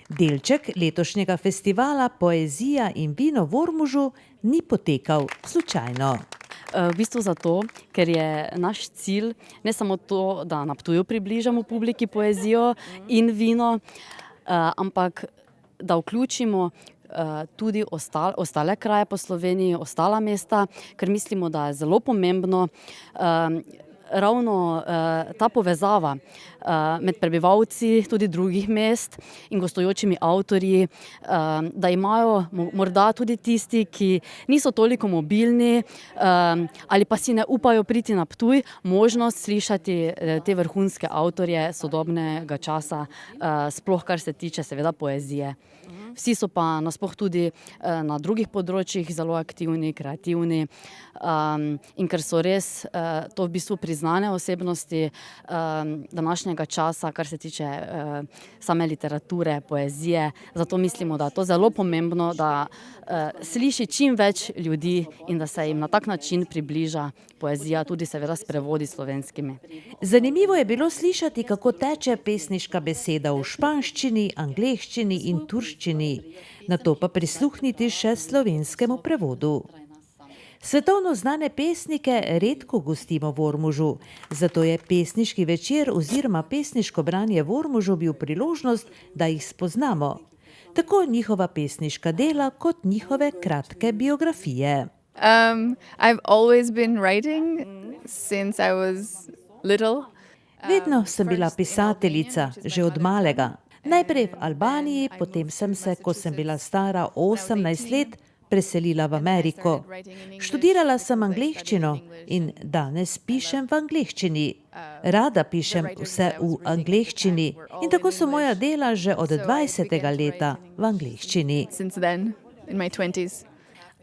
Delček letošnjega festivala Poezija in vino v Ormožu ni potekal slučajno. V bistvu zato, ker je naš cilj ne samo to, da na Ptuju približamo publiki poezijo in vino, ampak da vključimo tudi ostale kraje po Sloveniji, ostala mesta, ker mislimo, da je zelo pomembno ravno ta povezava med prebivalci tudi drugih mest in gostujočimi avtorji, da imajo morda tudi tisti, ki niso toliko mobilni ali pa si ne upajo priti na Ptuj, možnost slišati te vrhunske avtorje sodobnega časa, sploh kar se tiče seveda poezije. Vsi so pa nasploh tudi na drugih področjih zelo aktivni, kreativni in ker so res to v bistvu priznane osebnosti današnjega časa, kar se tiče same literature, poezije. Zato mislimo, da je to zelo pomembno, da sliši čim več ljudi in da se jim na tak način približa poezija, tudi seveda s prevodi slovenskimi. Zanimivo je bilo slišati, kako teče pesniška beseda v španščini, angleščini in turščini, nato pa prisluhniti še slovenskemu prevodu. Svetovno znane pesnike redko gostimo v Ormožu, zato je pesniški večer oziroma pesniško branje v Ormožu bil priložnost, da jih spoznamo. Tako njihova pesniška dela kot njihove kratke biografije. I've always been writing since I was little. Vedno sem bila pisateljica, že od malega. Najprej v Albaniji, potem sem se, ko sem bila stara 18 let, preselila v Ameriko. Študirala sem angleščino in danes pišem v angleščini. Rada pišem vse v angleščini in tako so moja dela že od 20. leta v angleščini.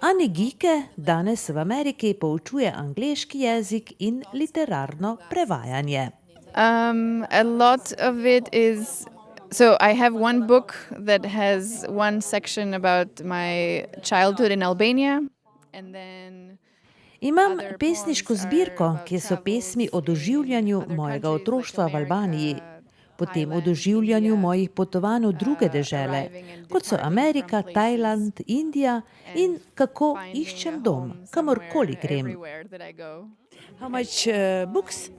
Ani Gike danes v Ameriki poučuje angleški jezik in literarno prevajanje. A lot of it is. So I have one book that has one section about my childhood in Albania, and then Imam pesniško zbirko, kjer so pesmi o doživljanju mojega otroštva v Albaniji, potem o doživljanju mojih potovanj v druge dežele, kot so Amerika, Tajland, Indija in kako iščem dom, kamorkoli grem. How much books?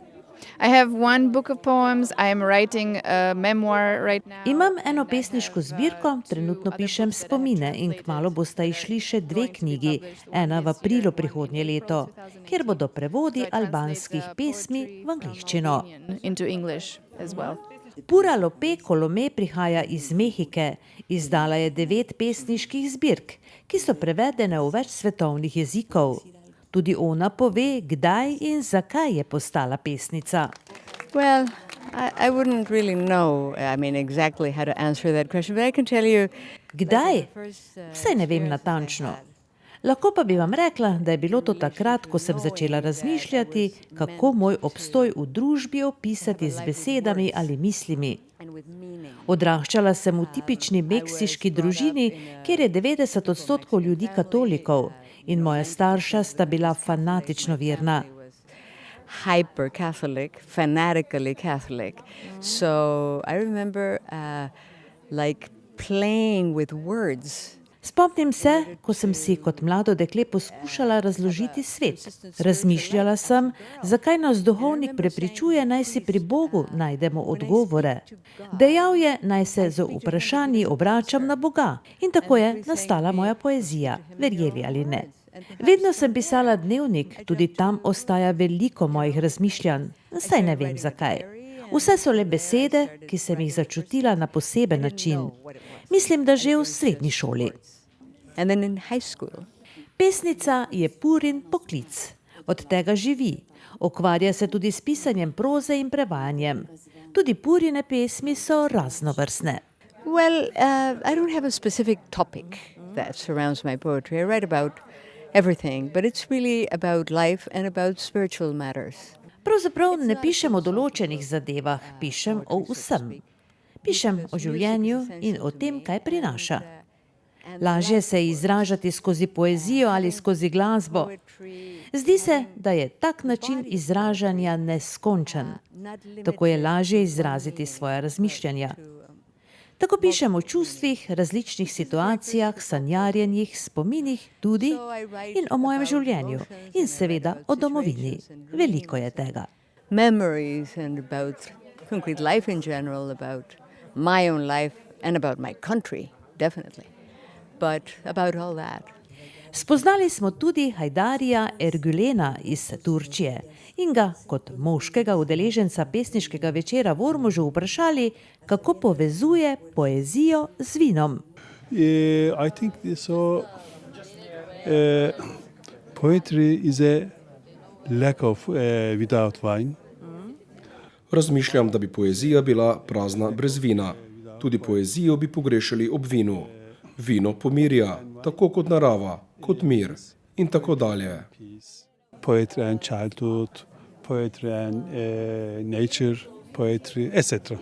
I have one book of poems. I am writing a memoir right now. Imam eno pesniško zbirko, trenutno pišem spomine in kmalu bosta išli še 2 knjigi, ena v aprilu prihodnje leto, kjer bodo prevodi albanskih pesmi v angleščino. Into English as well. Pura Lope Colomé prihaja iz Mehike, izdala je 9 pesniških zbirk, ki so prevedene v več svetovnih jezikov. Tudi ona pove, kdaj in zakaj je postala pesnica. Well, I wouldn't really know, exactly how to answer that question, but I can tell you. Kdaj? Vse ne vem natančno. Lahko pa bi vam rekla, da je bilo to takrat, ko sem začela razmišljati, kako moj obstoj v družbi opisati z besedami ali mislimi. Odraščala sem v tipični meksiški družini, kjer je 90% ljudi katolikov in moja starša sta bila fanatično verna. Hyper Catholic, fanatically Catholic. So I remember playing with words. Spomnim se, ko sem si kot mlado dekle poskušala razložiti svet. Razmišljala sem, zakaj nas duhovnik prepričuje, naj si pri Bogu najdemo odgovore. Dejal je, naj se z vprašanji obračam na Boga. In tako je nastala moja poezija, verjeli ali ne. Vedno sem pisala dnevnik, tudi tam ostaja veliko mojih razmišljanj. Saj ne vem zakaj. Vse so le besede, ki sem jih začutila na poseben način. Mislim, da že v srednji šoli. Pesnica je Purin poklic. Od tega živi. Ukvarja se tudi s pisanjem proze in prevajanjem. Tudi Purine pesmi so raznovrstne. Well, I don't have a specific topic that surrounds my poetry. I write about everything, but it's really about life and about spiritual matters. Pravzaprav ne pišem o določenih zadevah, pišem o vsem. Pišem o življenju in o tem, kaj prinaša. Lažje se je izražati skozi poezijo ali skozi glasbo. Zdi se, da je tak način izražanja neskončen. Tako je lažje izraziti svoja razmišljanja. Tako pišem o čustvih, različnih situacijah, sanjarjenjih, spominih tudi in o mojem življenju in seveda o domovini. Veliko je tega. Memories and about concrete life in general, about my own life and about my country, definitely. But about all that. Spoznali smo tudi Hajdarija Ergülena iz Turčije in ga kot moškega udeleženca pesniškega večera v Ormožu vprašali, kako povezuje poezijo z vinom. I think so. Poetry is a lack of without wine. Razmišljam, da bi poezija bila prazna brez vina. Tudi poezijo bi pogrešali ob vinu. Vino pomirja, tako kot narava, kot mir in tako dalje. Poetry and childhood, poetry and nature, poetry, etc.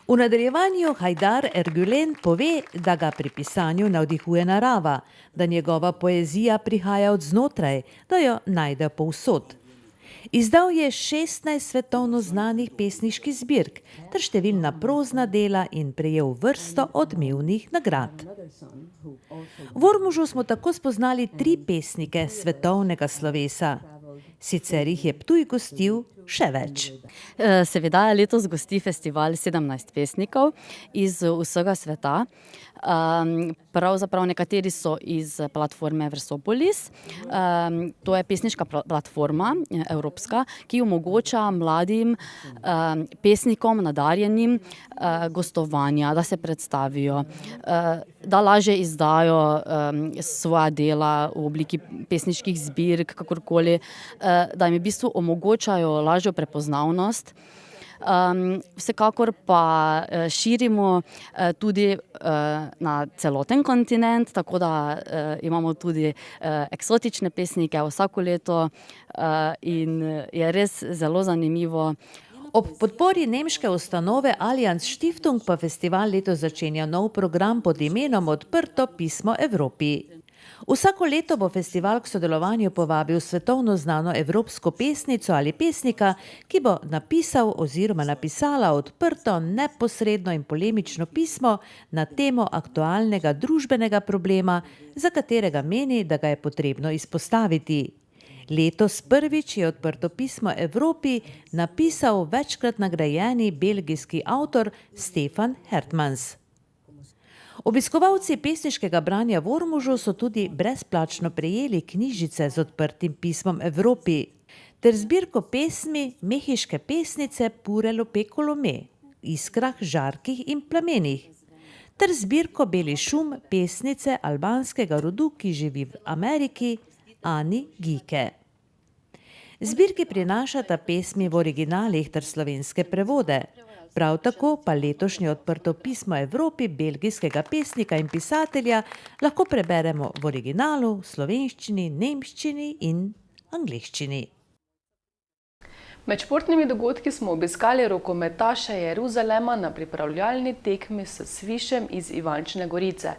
V nadaljevanju Hajdar Ergülen pove, da ga pri pisanju navdihuje narava, da njegova poezija prihaja od znotraj, da jo najde povsod. Izdal je 16 svetovno znanih pesniških zbirk ter številna prozna dela in prejel vrsto odmevnih nagrad. V Ormožu smo tako spoznali 3 pesnike svetovnega slovesa. Sicer jih je Ptuj gostil še več. Seveda letos gosti festival 17 pesnikov iz vsega sveta. Pravzaprav nekateri so iz platforme Versopolis. To je pesniška platforma evropska, ki omogoča mladim pesnikom, nadarjenim gostovanja, da se predstavijo, da lažje izdajo svoja dela v obliki pesniških zbirk, kakorkoli, da jim v bistvu omogočajo lažjo prepoznavnost. Vsekakor pa širimo tudi na celoten kontinent, tako da imamo tudi eksotične pesnike vsako leto in je res zelo zanimivo. Ob podpori nemške ustanove Allianz Stiftung pa festival letos začenja nov program pod imenom Odprto pismo Evropi. Vsako leto bo festival k sodelovanju povabil svetovno znano evropsko pesnico ali pesnika, ki bo napisal oziroma napisala odprto, neposredno in polemično pismo na temo aktualnega družbenega problema, za katerega meni, da ga je potrebno izpostaviti. Letos prvič je Odprto pismo Evropi napisal večkrat nagrajeni belgijski avtor Stefan Hertmans. Obiskovalci pesniškega branja v Ormožu so tudi brezplačno prejeli knjižice z Odprtim pismom Evropi ter zbirko pesmi mehiške pesnice Pure Lope Colomé, Iskrah, žarkih in plamenih, ter zbirko Beli šum pesnice albanskega rodu, ki živi v Ameriki, Ani Gike. Zbirki prinašata pesmi v originalih ter slovenske prevode. Prav tako pa letošnje Odprto pismo Evropi belgijskega pesnika in pisatelja lahko preberemo v originalu, slovenščini, nemščini in angleščini. Med športnimi dogodki smo obiskali rokometaše Jeruzalema na pripravljalni tekmi s Svišem iz Ivančne Gorice.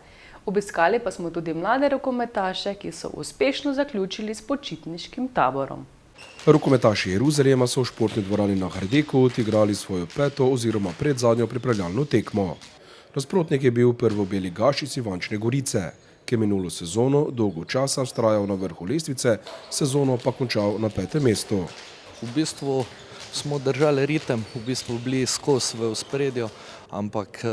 Obiskali pa smo tudi mlade rokometaše, ki so uspešno zaključili s počitniškim taborom. Rokometaši Jeruzalema so v športni dvorani na Hardeku odigrali svojo peto oziroma predzadnjo pripravljalno tekmo. Nasprotnik je bil prvobeli Gaš iz Ivančne Gorice, ki je minulo sezono dolgo časa vztrajal na vrhu lestvice, sezono pa končal na 5. mestu. V bistvu smo držali ritem, v bistvu bili skozi v ospredju, ampak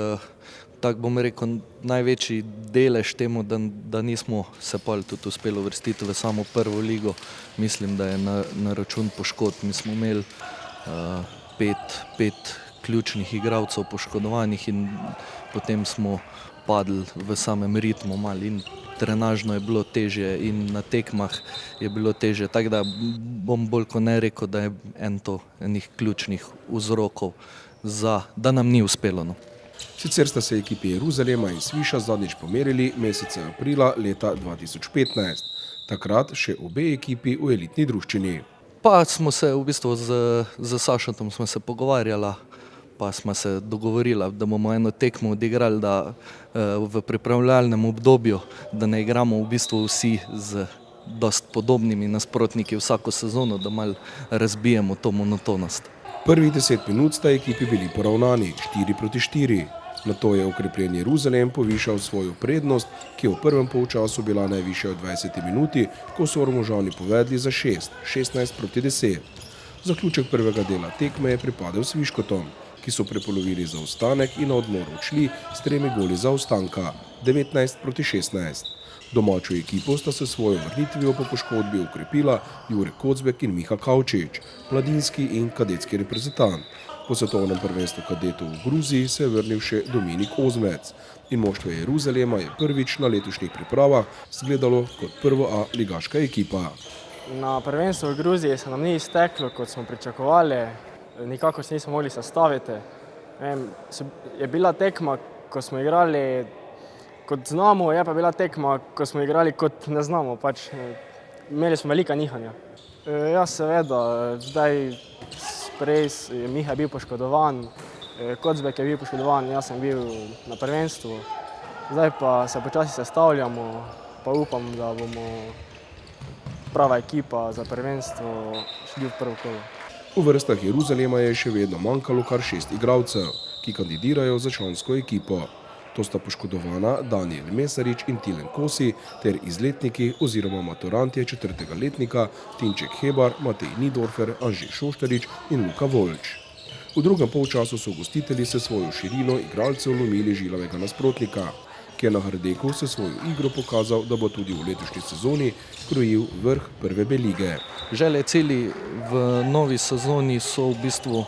tako bom rekel, največji delež temu, da nismo se pol tudi uspeli uvrstiti v samo prvo ligo. Mislim, da je na račun poškodb. Mi smo imeli pet ključnih igralcev poškodovanih in potem smo padli v samem ritmu malo in trenažno je bilo težje in na tekmah je bilo težje. Tako da bom bolj kot ne rekel, da je enih ključnih vzrokov, da nam ni uspelo. No. Sicer sta se ekipi Jeruzalema in Sviša zadnjič pomerili meseca aprila leta 2015. Takrat še obe ekipi v elitni druščini. Pa smo se v bistvu z Sašotom smo se pogovarjala, pa smo se dogovorila, da bomo eno tekmo odigrali, da v pripravljalnem obdobju, da ne igramo v bistvu vsi z dost podobnimi nasprotniki vsako sezono, da malo razbijemo to monotonost. Prvih 10 minut sta ekipi bili poravnani, 4-4. Nato je okrepljen Jeruzalem povišal svojo prednost, ki je v prvem polčasu bila najvišja v 20 minuti, ko so Ormožani povedli za 16-10. Zaključek prvega dela tekme je pripadel Sviškotom, ki so prepolovili zaostanek in na odmor odšli s 3 goli zaostanka, 19-16. Domačo ekipo sta se svojo vrnitvijo po poškodbi okrepila Jure Kocbek in Miha Kavčič, mladinski in kadetski reprezentant. Po svetovnem prvenstvu kadetov v Gruziji se je vrnil še Dominik Ozmec in moštvo Jeruzalema je prvič na letošnjih pripravah zgledalo kot prvo A ligaška ekipa. Na prvenstvu v Gruziji se nam ni izteklo, kot smo pričakovali, nikako se nismo mogli sestaviti. Je bila tekma, ko smo igrali kot znamo, je pa bila tekma, ko smo igrali kot ne znamo, imeli smo velika nihanja. Ja, seveda, zdaj prej Miha je bil poškodovan, Kocbek je bil poškodovan, jaz sem bil na prvenstvu. Zdaj pa se počasi sestavljamo, pa upam, da bomo prava ekipa za prvenstvo šli v prvo kolo. V vrstah Jeruzalema je še vedno manjkalo kar 6 igralcev, ki kandidirajo za člansko ekipo. To sta poškodovana Daniel Mesarič in Tilen Kosi ter izletniki oziroma maturantje 4. letnika Tinček Hebar, Matej Nidorfer, Anže Šoštarič in Luka Volč. V drugem polčasu so gostitelji se svojo širino igralcev lomili žilavega nasprotnika, ki je na Hardeku se svojo igro pokazal, da bo tudi v letošnji sezoni krojil vrh prve B lige. Želje cilji v novi sezoni so v bistvu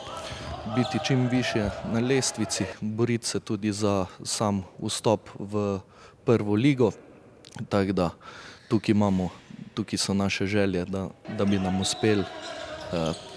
biti čim više na lestvici, boriti se tudi za sam vstop v prvo ligo. Tako da tukaj so naše želje, da bi nam uspeli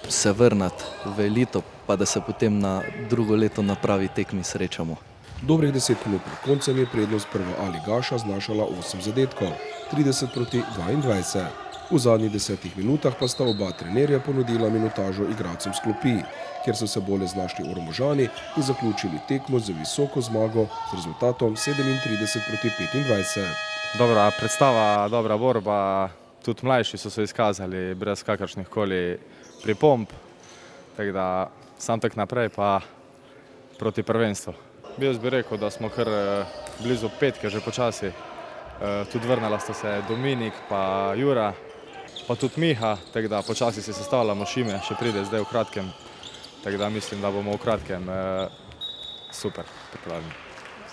se vrniti v elito, pa da se potem na drugo leto na pravi tekmi srečamo. Dobrih 10 minut pred koncem je prednost prve A ligaša znašala 8 zadetkov, 30 proti 22. V zadnjih 10 minutah pa sta oba trenerja ponudila minutažo igralcem s klopi, kjer so se bolje znašli Ormožani in zaključili tekmo z visoko zmago z rezultatom 37 proti 25. Dobra predstava, dobra borba, tudi mlajši so se izkazali brez kakršnih koli pripomb, tako da sam tak naprej pa proti prvenstvu. Jaz bi rekel, da smo kar blizu petke že počasi, tudi vrnila sta se Dominik pa Jura, pa tudi Miha, tako da počasi se sestavljamo, Šime še pride zdaj v kratkem, tako da mislim, da bomo v kratkem super pripravljeni.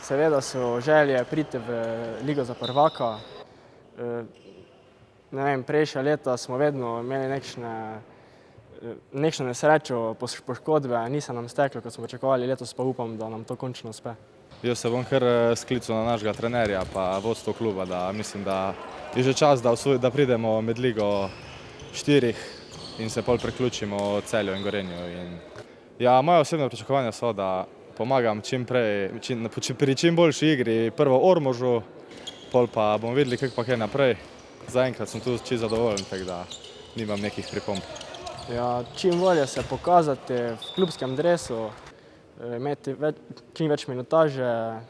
Seveda so želje priti v Ligo za prvaka. Ne vem, prejšnja leta smo vedno imeli nekšno nesrečo, poškodbe, ni se nam steklo, kot smo pričakovali, letos pa upam, da nam to končno uspe. Jaz se bom kar sklical na našega trenerja pa vodstvo kluba, da mislim, da je že čas, da pridemo med Ligo 4 in se pol priključimo Celju in Gorenju. Ja, moje osebne pričakovanja so, da pomagam pri čim boljši igri, prvo Ormožu, pol pa bomo videli, kako pa kaj naprej. Zaenkrat sem tu čisto zadovoljen, tako da nimam nekih pripomb. Ja, čim bolje se pokazati v klubskem dresu, imeti čim več minutaže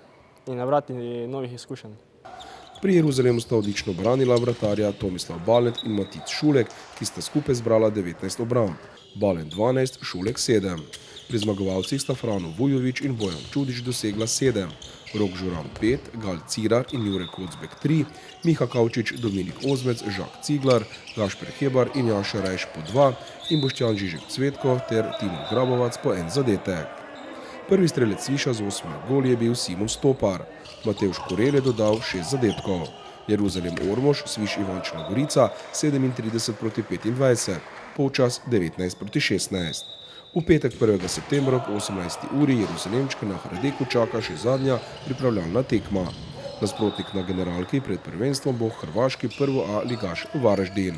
in nabrati novih izkušenj. Pri Jeruzalemu sta odlično branila vratarja Tomislav Balent in Matic Šulek, ki sta skupaj zbrala 19 obramb. Balent 12, Šulek 7. Pri zmagovalcih sta Frano Vujović in Bojan Čudić dosegla 7, Rok Žuran 5, Gal Cirar in Jure Kocbek 3, Miha Kavčič, Dominik Ozmec, Žak Ciglar, Gašper Hebar in Jaša Rajš po 2 in Boštjan Žižek Cvetko ter Timur Grabovac po 1 zadetek. Prvi strelec Sviša z 8 goli je bil Simon Stopar. Matevž Korel je dodal 6 zadetkov. Jeruzalem Ormož, Sviš Ivančna Gorica 37 proti 25, polčas 19 proti 16. V petek 1. septembra ob 18. uri Jeruzalemčka na Hradeku čaka še zadnja pripravljalna tekma. Nasprotnik na generalki pred prvenstvom bo hrvaški 1A ligaš Varaždin.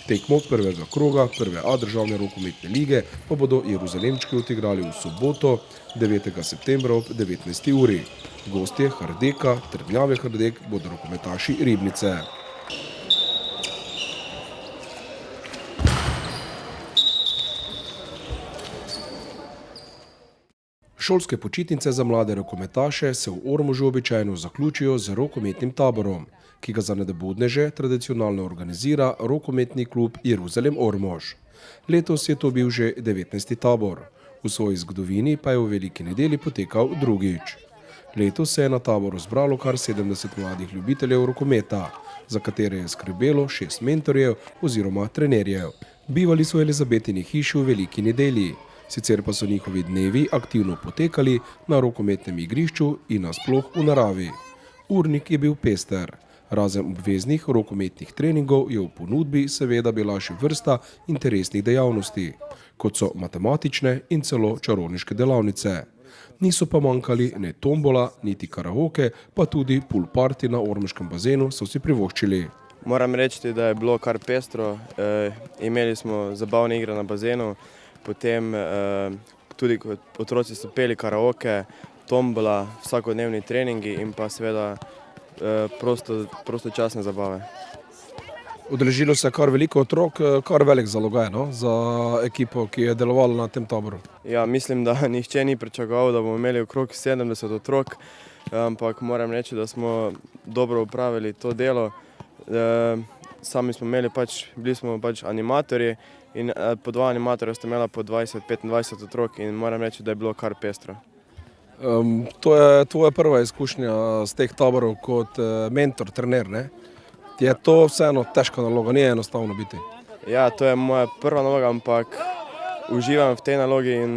Tekmo prvega kroga 1A državne rokometne lige pa bodo Jeruzalemčki odigrali v soboto 9. septembra ob 19. uri. Gostje Hrdeka, Trdnjave Hrdek bodo rokometaši Ribnice. Šolske počitnice za mlade rokometaše se v Ormožu običajno zaključijo z rokometnim taborom, ki ga za nadobudneže tradicionalno organizira rokometni klub Jeruzalem Ormož. Letos je to bil že 19. tabor, v svoji zgodovini pa je v Veliki nedelji potekal drugič. Letos se je na taboru zbralo kar 70 mladih ljubiteljev rokometa, za katere je skrbelo 6 mentorjev oziroma trenerjev. Bivali so v Elizabetini hiši v Veliki nedelji, sicer pa so njihovi dnevi aktivno potekali na rokometnem igrišču in nasploh v naravi. Urnik je bil pester. Razen obveznih rokometnih treningov je v ponudbi seveda bila še vrsta interesnih dejavnosti, kot so matematične in celo čarovniške delavnice. Niso pa manjkali ne tombola, niti karaoke, pa tudi pool party na ormoškem bazenu so si privoščili. Moram reči, da je bilo kar pestro. Imeli smo zabavne igre na bazenu, potem tudi otroci so peli karaoke, tombola, vsakodnevni treningi in pa seveda prostočasne zabave. Udeležilo se kar veliko otrok, kar velik zalogaj za ekipo, ki je delovala na tem taboru. Ja, mislim, da nihče ni pričakoval, da bomo imeli okrog 70 otrok, ampak moram reči, da smo dobro upravili to delo. Sami smo imeli bili smo animatorji in po 2 animatorja sta imela po 20-25 otrok in moram reči, da je bilo kar pestro. To je tvoja prva izkušnja z teh taborov kot mentor, trener, ne? Je to vseeno težka naloga, ni enostavno biti? Ja, to je moja prva naloga, ampak uživam v tej nalogi in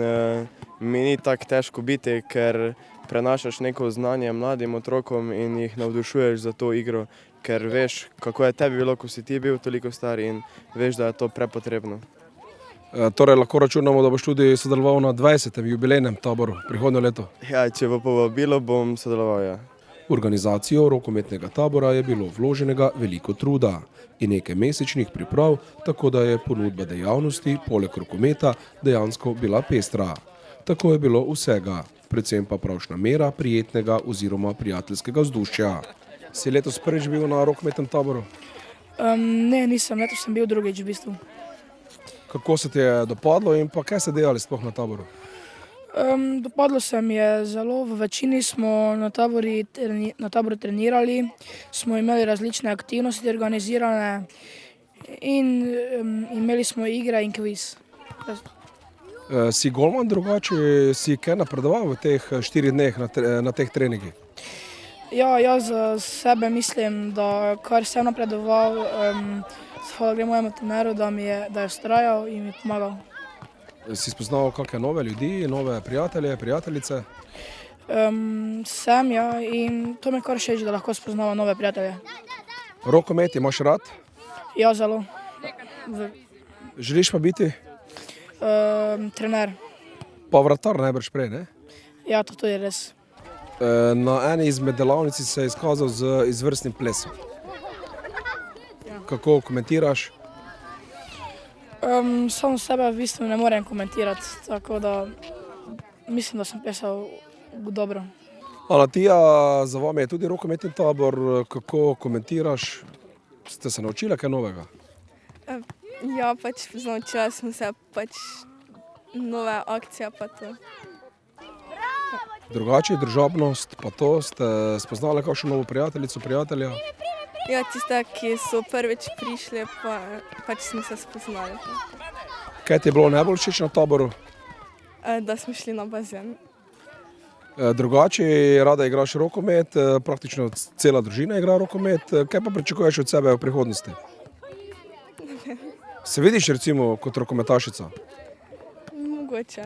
mi ni tako težko biti, ker prenašaš neko znanje mladim otrokom in jih navdušuješ za to igro, ker veš, kako je tebi bilo, ko si ti bil toliko star in veš, da je to prepotrebno. Torej lahko računamo, da boš tudi sodeloval na 20. jubilejnem taboru prihodnje leto? Ja, če bo povabilo, bom sodeloval, ja. V organizacijo rokometnega tabora je bilo vloženega veliko truda in nekaj mesečnih priprav, tako da je ponudba dejavnosti poleg rokometa dejansko bila pestra. Tako je bilo vsega, predvsem pa pravšna mera prijetnega oziroma prijateljskega vzdušja. Si letos prvič bil na rokometnem taboru? Ne, nisem, letos sem bil drugič v bistvu. Kako se ti je dopadlo in pa kaj ste delali sploh na taboru? Dopadlo se mi je zelo, v večini smo na taboru trenirali, smo imeli različne aktivnosti organizirane in imeli smo igre in kviz. Si golman, drugače si kaj napredoval v teh 4 dneh na teh treningih? Ja, jaz za sebe mislim, da kar sem napredoval, hvala gre mojemu treneru, da je vztrajal in mi pomagal. Si spoznal kakšne nove ljudi, nove prijatelje, prijateljice? Sem, ja, in to me kar všeč, da lahko spoznava nove prijatelje. Rokomet imaš rad? Ja, zelo. Želiš pa biti? Trener. Pa vratar najbrž prej, ne? Ja, to tudi je res. Na eni izmed delavnic si se izkazal z izvrstnim plesom. Kako komentiraš? Sam sebe v bistvu ne morem komentirati, tako da mislim, da sem plesal dobro. Anatija, za vami je tudi rokometni tabor. Kako komentiraš? Ste se naučili kaj novega? Ja, pač naučila sem se nove akcije pa to. Drugače družabnost pa to, ste spoznali kakšno novo prijateljico, prijatelja? Ja, tiste, ki so prvič prišli, pa pač smo se spoznali. Kaj ti je bilo najbolj všeč na taboru? Da smo šli na bazen. Drugače rada igraš rokomet, praktično cela družina igra rokomet. Kaj pa pričakuješ od sebe v prihodnosti? Se vidiš recimo kot rokometašica? Mogoče.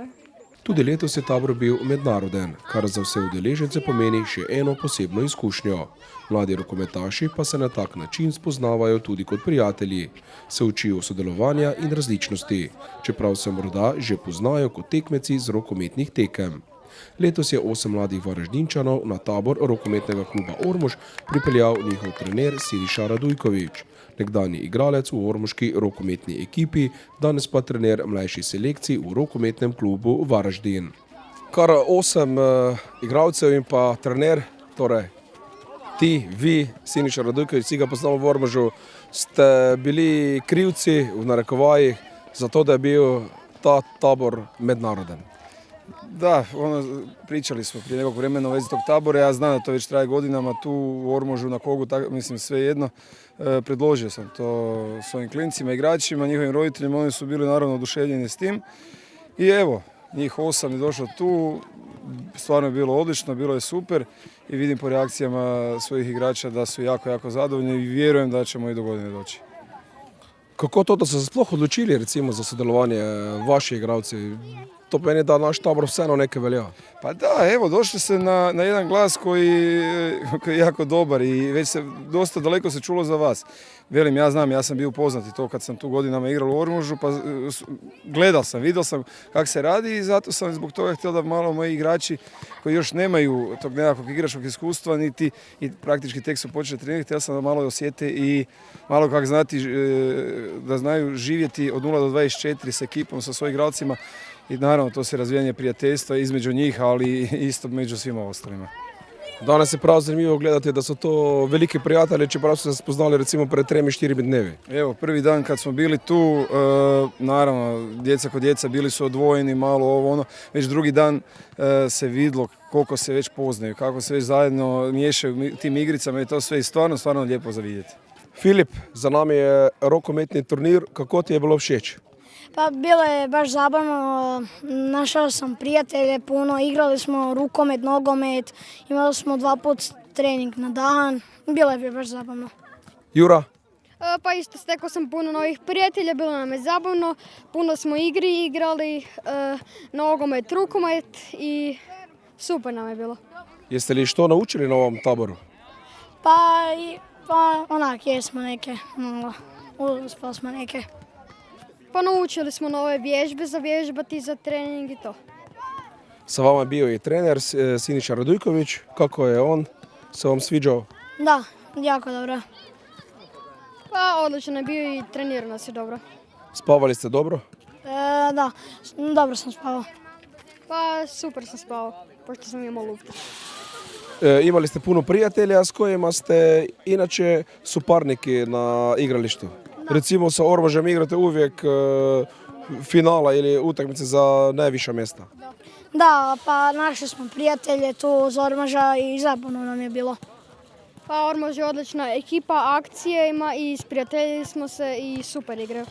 Tudi letos je tabor bil mednaroden, kar za vse udeležence pomeni še eno posebno izkušnjo. Mladi rokometaši pa se na tak način spoznavajo tudi kot prijatelji, se učijo sodelovanja in različnosti, čeprav se morda že poznajo kot tekmeci z rokometnih tekem. Letos je 8 mladih Varaždinčanov na tabor rokometnega kluba Ormož pripeljal njihov trener Siniša Radujkovič, nekdanji igralec v ormoški rokometni ekipi, danes pa trener mlajših selekcij v rokometnem klubu Varaždin. Kar 8 igralcev in pa trener, torej ti, vi, Siniša Radujkovič, vsi ga poznamo v Ormožu, ste bili krivci v narekovajih za to, da je bil ta tabor mednaroden. Da, pričali smo prije nekog vremena u vezi tog tabora, ja znam da to već traje godinama tu u Ormožu, na Kogu, mislim sve jedno. Predložio sam to svojim klincima, igračima, njihovim roditeljima, oni su bili naravno oduševljeni s tim. I evo, njih 8 je došlo tu, stvarno je bilo odlično, bilo je super i vidim po reakcijama svojih igrača da su jako, jako zadovoljni i vjerujem da ćemo i do godine doći. Kako to, da so se sploh odločili recimo za sodelovanje vaši igralci? To pomeni, da naš tabor vseeno nekaj velja. Pa da, evo, došli ste na jedan glas koji je jako dobar i već se dosta daleko se čulo za vas. Velim, ja znam, ja sam bio upoznat i to kad sam tu godinama igrao u Ormožu, pa gledao sam, vidio sam kako se radi i zato sam zbog toga htio da malo moji igrači koji još nemaju tog nekakvog igračkog iskustva, niti i praktički tek su počeli trenirati, htio sam da malo osjete i malo kako znati, da znaju živjeti od 0 do 24 s ekipom, sa svojim igralcima. I naravno to se razvijanje prijateljstva između njih, ali isto među svima ostalima. Danes je prav zanimljivo gledati da su to veliki prijatelji, čeprav su se spoznali recimo pred 3-4 dnevi. Evo, prvi dan kad smo bili tu, naravno, djeca kod djeca bili su odvojeni, malo ovo ono, već drugi dan se vidlo koliko se već poznaju, kako se već zajedno miješaju tim igricama i to sve i stvarno lijepo za vidjeti. Filip, za nami je rokometni turnir, kako ti je bilo všeč? Pa bilo je baš zabavno, našao sam prijatelje puno, igrali smo rukomet, nogomet, imali smo 2 put trening na dan, bilo je baš zabavno. Jura? Pa isto, stekao sam puno novih prijatelja, bilo nam je zabavno, puno smo igri igrali, nogomet, rukomet i super nam je bilo. Jeste li što naučili na ovom taboru? Pa onak, jesmo neke, uspali smo neke. Pa naučili smo nove vježbe za vježbati, za trening i to. Sa vama je bio i trener Siniša Radujković, kako je on? Se vam sviđao? Da, jako dobro. Pa odlično je bio i trenirao nas je dobro. Spavali ste dobro? Da, dobro sam spavao. Pa super sam spavao, pošto sam imao luftu. Imali ste puno prijatelja s kojima ste inače suparniki na igralištu. Recimo sa Ormožem igrate uvijek finala ili utakmice za najviša mjesta. Da, pa našli smo prijatelje tu iz Ormoža i zabavno nam je bilo. Pa Ormož je odlična ekipa, akcije ima i sprijateljili smo se i super igraju.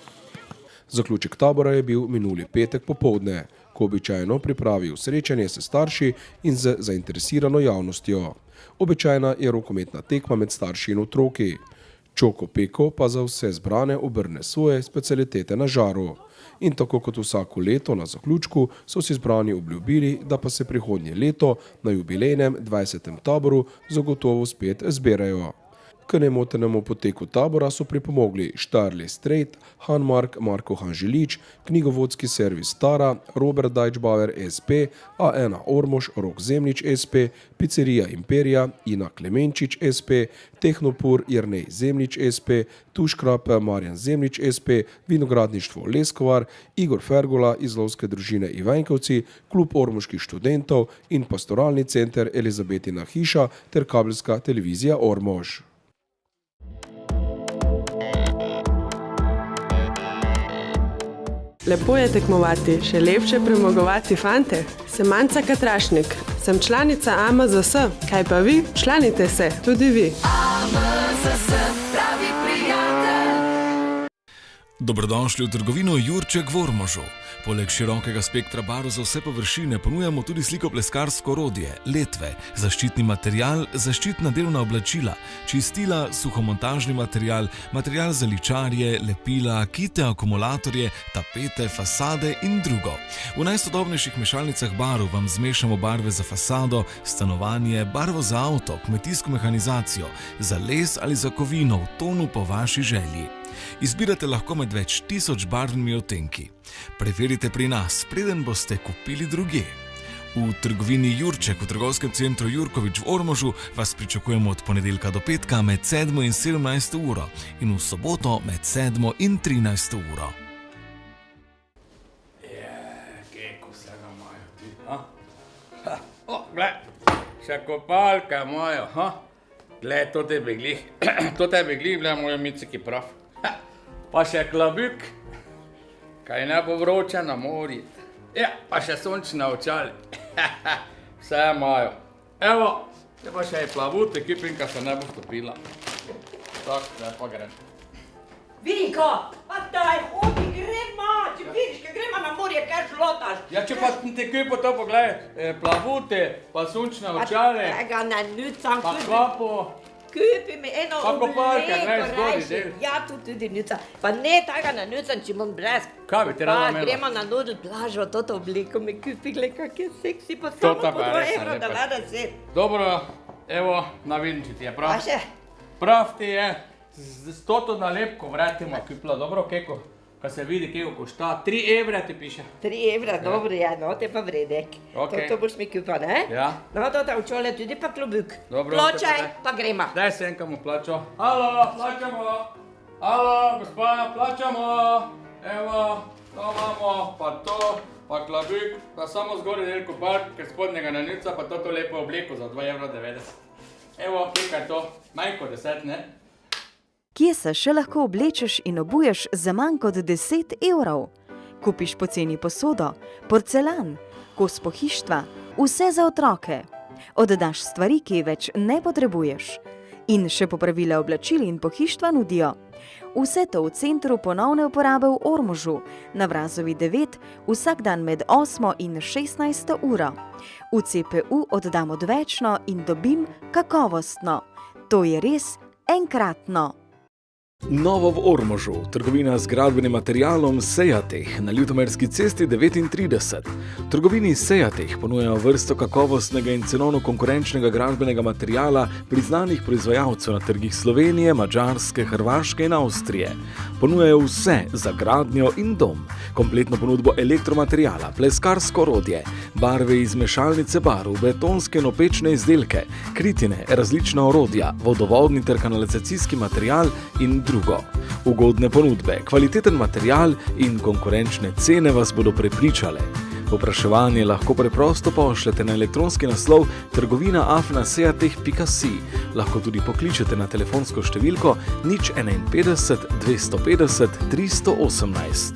Zaključek tabora je bil minuli petek popovdne, ko običajno pripravijo srečanje s starši in z zainteresirano javnostjo. Običajna je rokometna tekma med starši in otroki. Čoko Peko pa za vse zbrane obrne svoje specialitete na žaru. In tako kot vsako leto na zaključku so si zbrani obljubili, da pa se prihodnje leto na jubilejnem 20. taboru zagotovo spet zberajo. K nemotenemu poteku tabora so pripomogli Štarli Strejt, Hanmark Marko Hanželič, knjigovodski servis Stara, Robert Dajčbauer SP, A1 Ormož Rok Zemljič SP, Pizzerija Imperija, Ina Klemenčič SP, Tehnopur Jernej Zemljič SP, Tuškrap Marjan Zemljič SP, Vinogradništvo Leskovar, Igor Fergola iz lovske družine Ivanjkovci, Klub ormoških študentov in Pastoralni center Elizabetina hiša ter kabelska televizija Ormož. Lepo je tekmovati, še lepše premagovati fante. Sem Manca Katrašnik, sem članica AMZS. Kaj pa vi? Članite se, tudi vi. AMZS, pravi prijatelj. Dobrodošli v trgovino Jurček v Ormožu. Poleg širokega spektra barv za vse površine ponujamo tudi slikopleskarsko orodje, letve, zaščitni material, zaščitna delovna oblačila, čistila, suhomontažni material, material za ličarje, lepila, kite, akumulatorje, tapete, fasade in drugo. V najsodobnejših mešalnicah barv vam zmešamo barve za fasado, stanovanje, barvo za avto, kmetijsko mehanizacijo, za les ali za kovino v tonu po vaši želji. Izbirate lahko med več 1000 barvnimi odtenki. Preverite pri nas, preden boste kupili drugje. V trgovini Jurček v trgovskem centru Jurkovič v Ormožu vas pričakujemo od ponedeljka do petka med 7 in 17 uro in v soboto med 7 in 13 uro. Keko vsega imajo ti, ha? O, gled, še kopalka imajo, ha? Gled, to tebi glih, gled, moje miciki prav. Pa še klobuk, kaj ne bo vroče na morju. Ja, pa še sončne očali. Vse imajo. Evo, te pa še je plavut, ekipinka se ne bo stopila. Tak, zdaj pa grem. Vinko, pa daj, hodi, gremo, če vidiš, kaj gremo na morje, kaj žlotaš. Ja, če pa te kupo to pogledaj, plavute, pa sončne očale. Pa tega ne nucam. Pa kapo. Kupi mi eno obleko, rajši. Ja, tudi nucam. Pa ne tega ne nucam, če bom brez. Kaj bi ti rada imela? Pa gremo na Nodl plažo, toto obliko mi kupi, gled, kak je seksi, pa samo po 2 evro, da lada se. Dobro, evo, navidim, če ti je prav. Pa še? Prav ti je. Z toto nalepko vratimo kupila, dobro, Keko? Kaj se vidi, Keko košta. 3 evra ti piše. 3 evra, dobro, ja, no, te pa vredek. To boš mi kupa, ne? Ja. No, to ta učole tudi pa klobuk. Dobro. Plačaj, pa gremo. Daj se enkam plačo. Halo, plačamo. Halo, gospa, plačamo. Evo, to imamo, pa to, pa klobuk, pa samo zgoraj del kopalk, ker spodnjega ne nuca, pa toto lepo obleko za 2,90 €. Evo, kaj je to? Manj kot 10, ne? Kje se še lahko oblečeš in obuješ za manj kot 10 evrov? Kupiš poceni posodo, porcelan, kos pohištva, vse za otroke. Oddaš stvari, ki več ne potrebuješ. In še popravila oblačil in pohištva nudijo. Vse to v centru ponovne uporabe v Ormožu, na Vrazovi 9, vsak dan med 8 in 16 uro. V CPU oddam odvečno in dobim kakovostno. To je res enkratno. Novo v Ormožu, trgovina z gradbenim materialom Sejateh na Ljutomerski cesti 39. V trgovini Sejateh ponujajo vrsto kakovostnega in cenovno konkurenčnega gradbenega materiala priznanih proizvajalcev na trgih Slovenije, Madžarske, Hrvaške in Avstrije. Ponujajo vse za gradnjo in dom, kompletno ponudbo elektromateriala, pleskarsko orodje, barve iz mešalnice barv, betonske in opečne izdelke, kritine, različna orodja, vodovodni ter kanalizacijski material in drugo. Ugodne ponudbe, kvaliteten material in konkurenčne cene vas bodo prepričale. Povpraševanje lahko preprosto pošljete na elektronski naslov trgovina@sejateh.si. Lahko tudi pokličete na telefonsko številko 051 250 318.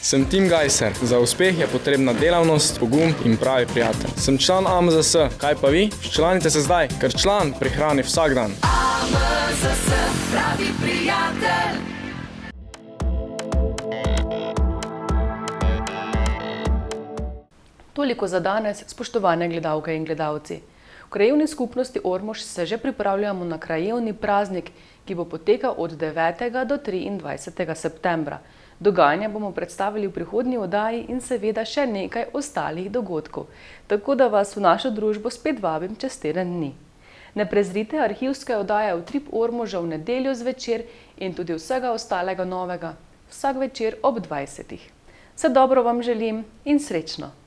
Sem Tim Gajser. Za uspeh je potrebna delavnost, pogum in pravi prijatelj. Sem član AMZS. Kaj pa vi? Včlanite se zdaj, ker član prihrani vsak dan. AMZS, pravi prijatelj. Toliko za danes, spoštovane gledalke in gledalci. V krajevni skupnosti Ormož se že pripravljamo na krajevni praznik, ki bo potekal od 9. do 23. septembra. Dogajanje bomo predstavili v prihodnji oddaji in seveda še nekaj ostalih dogodkov, tako da vas v našo družbo spet vabim čez teden dni. Ne prezrite arhivske oddaje Utrip Ormoža v nedeljo zvečer in tudi vsega ostalega novega, vsak večer ob 20. Vse dobro vam želim in srečno!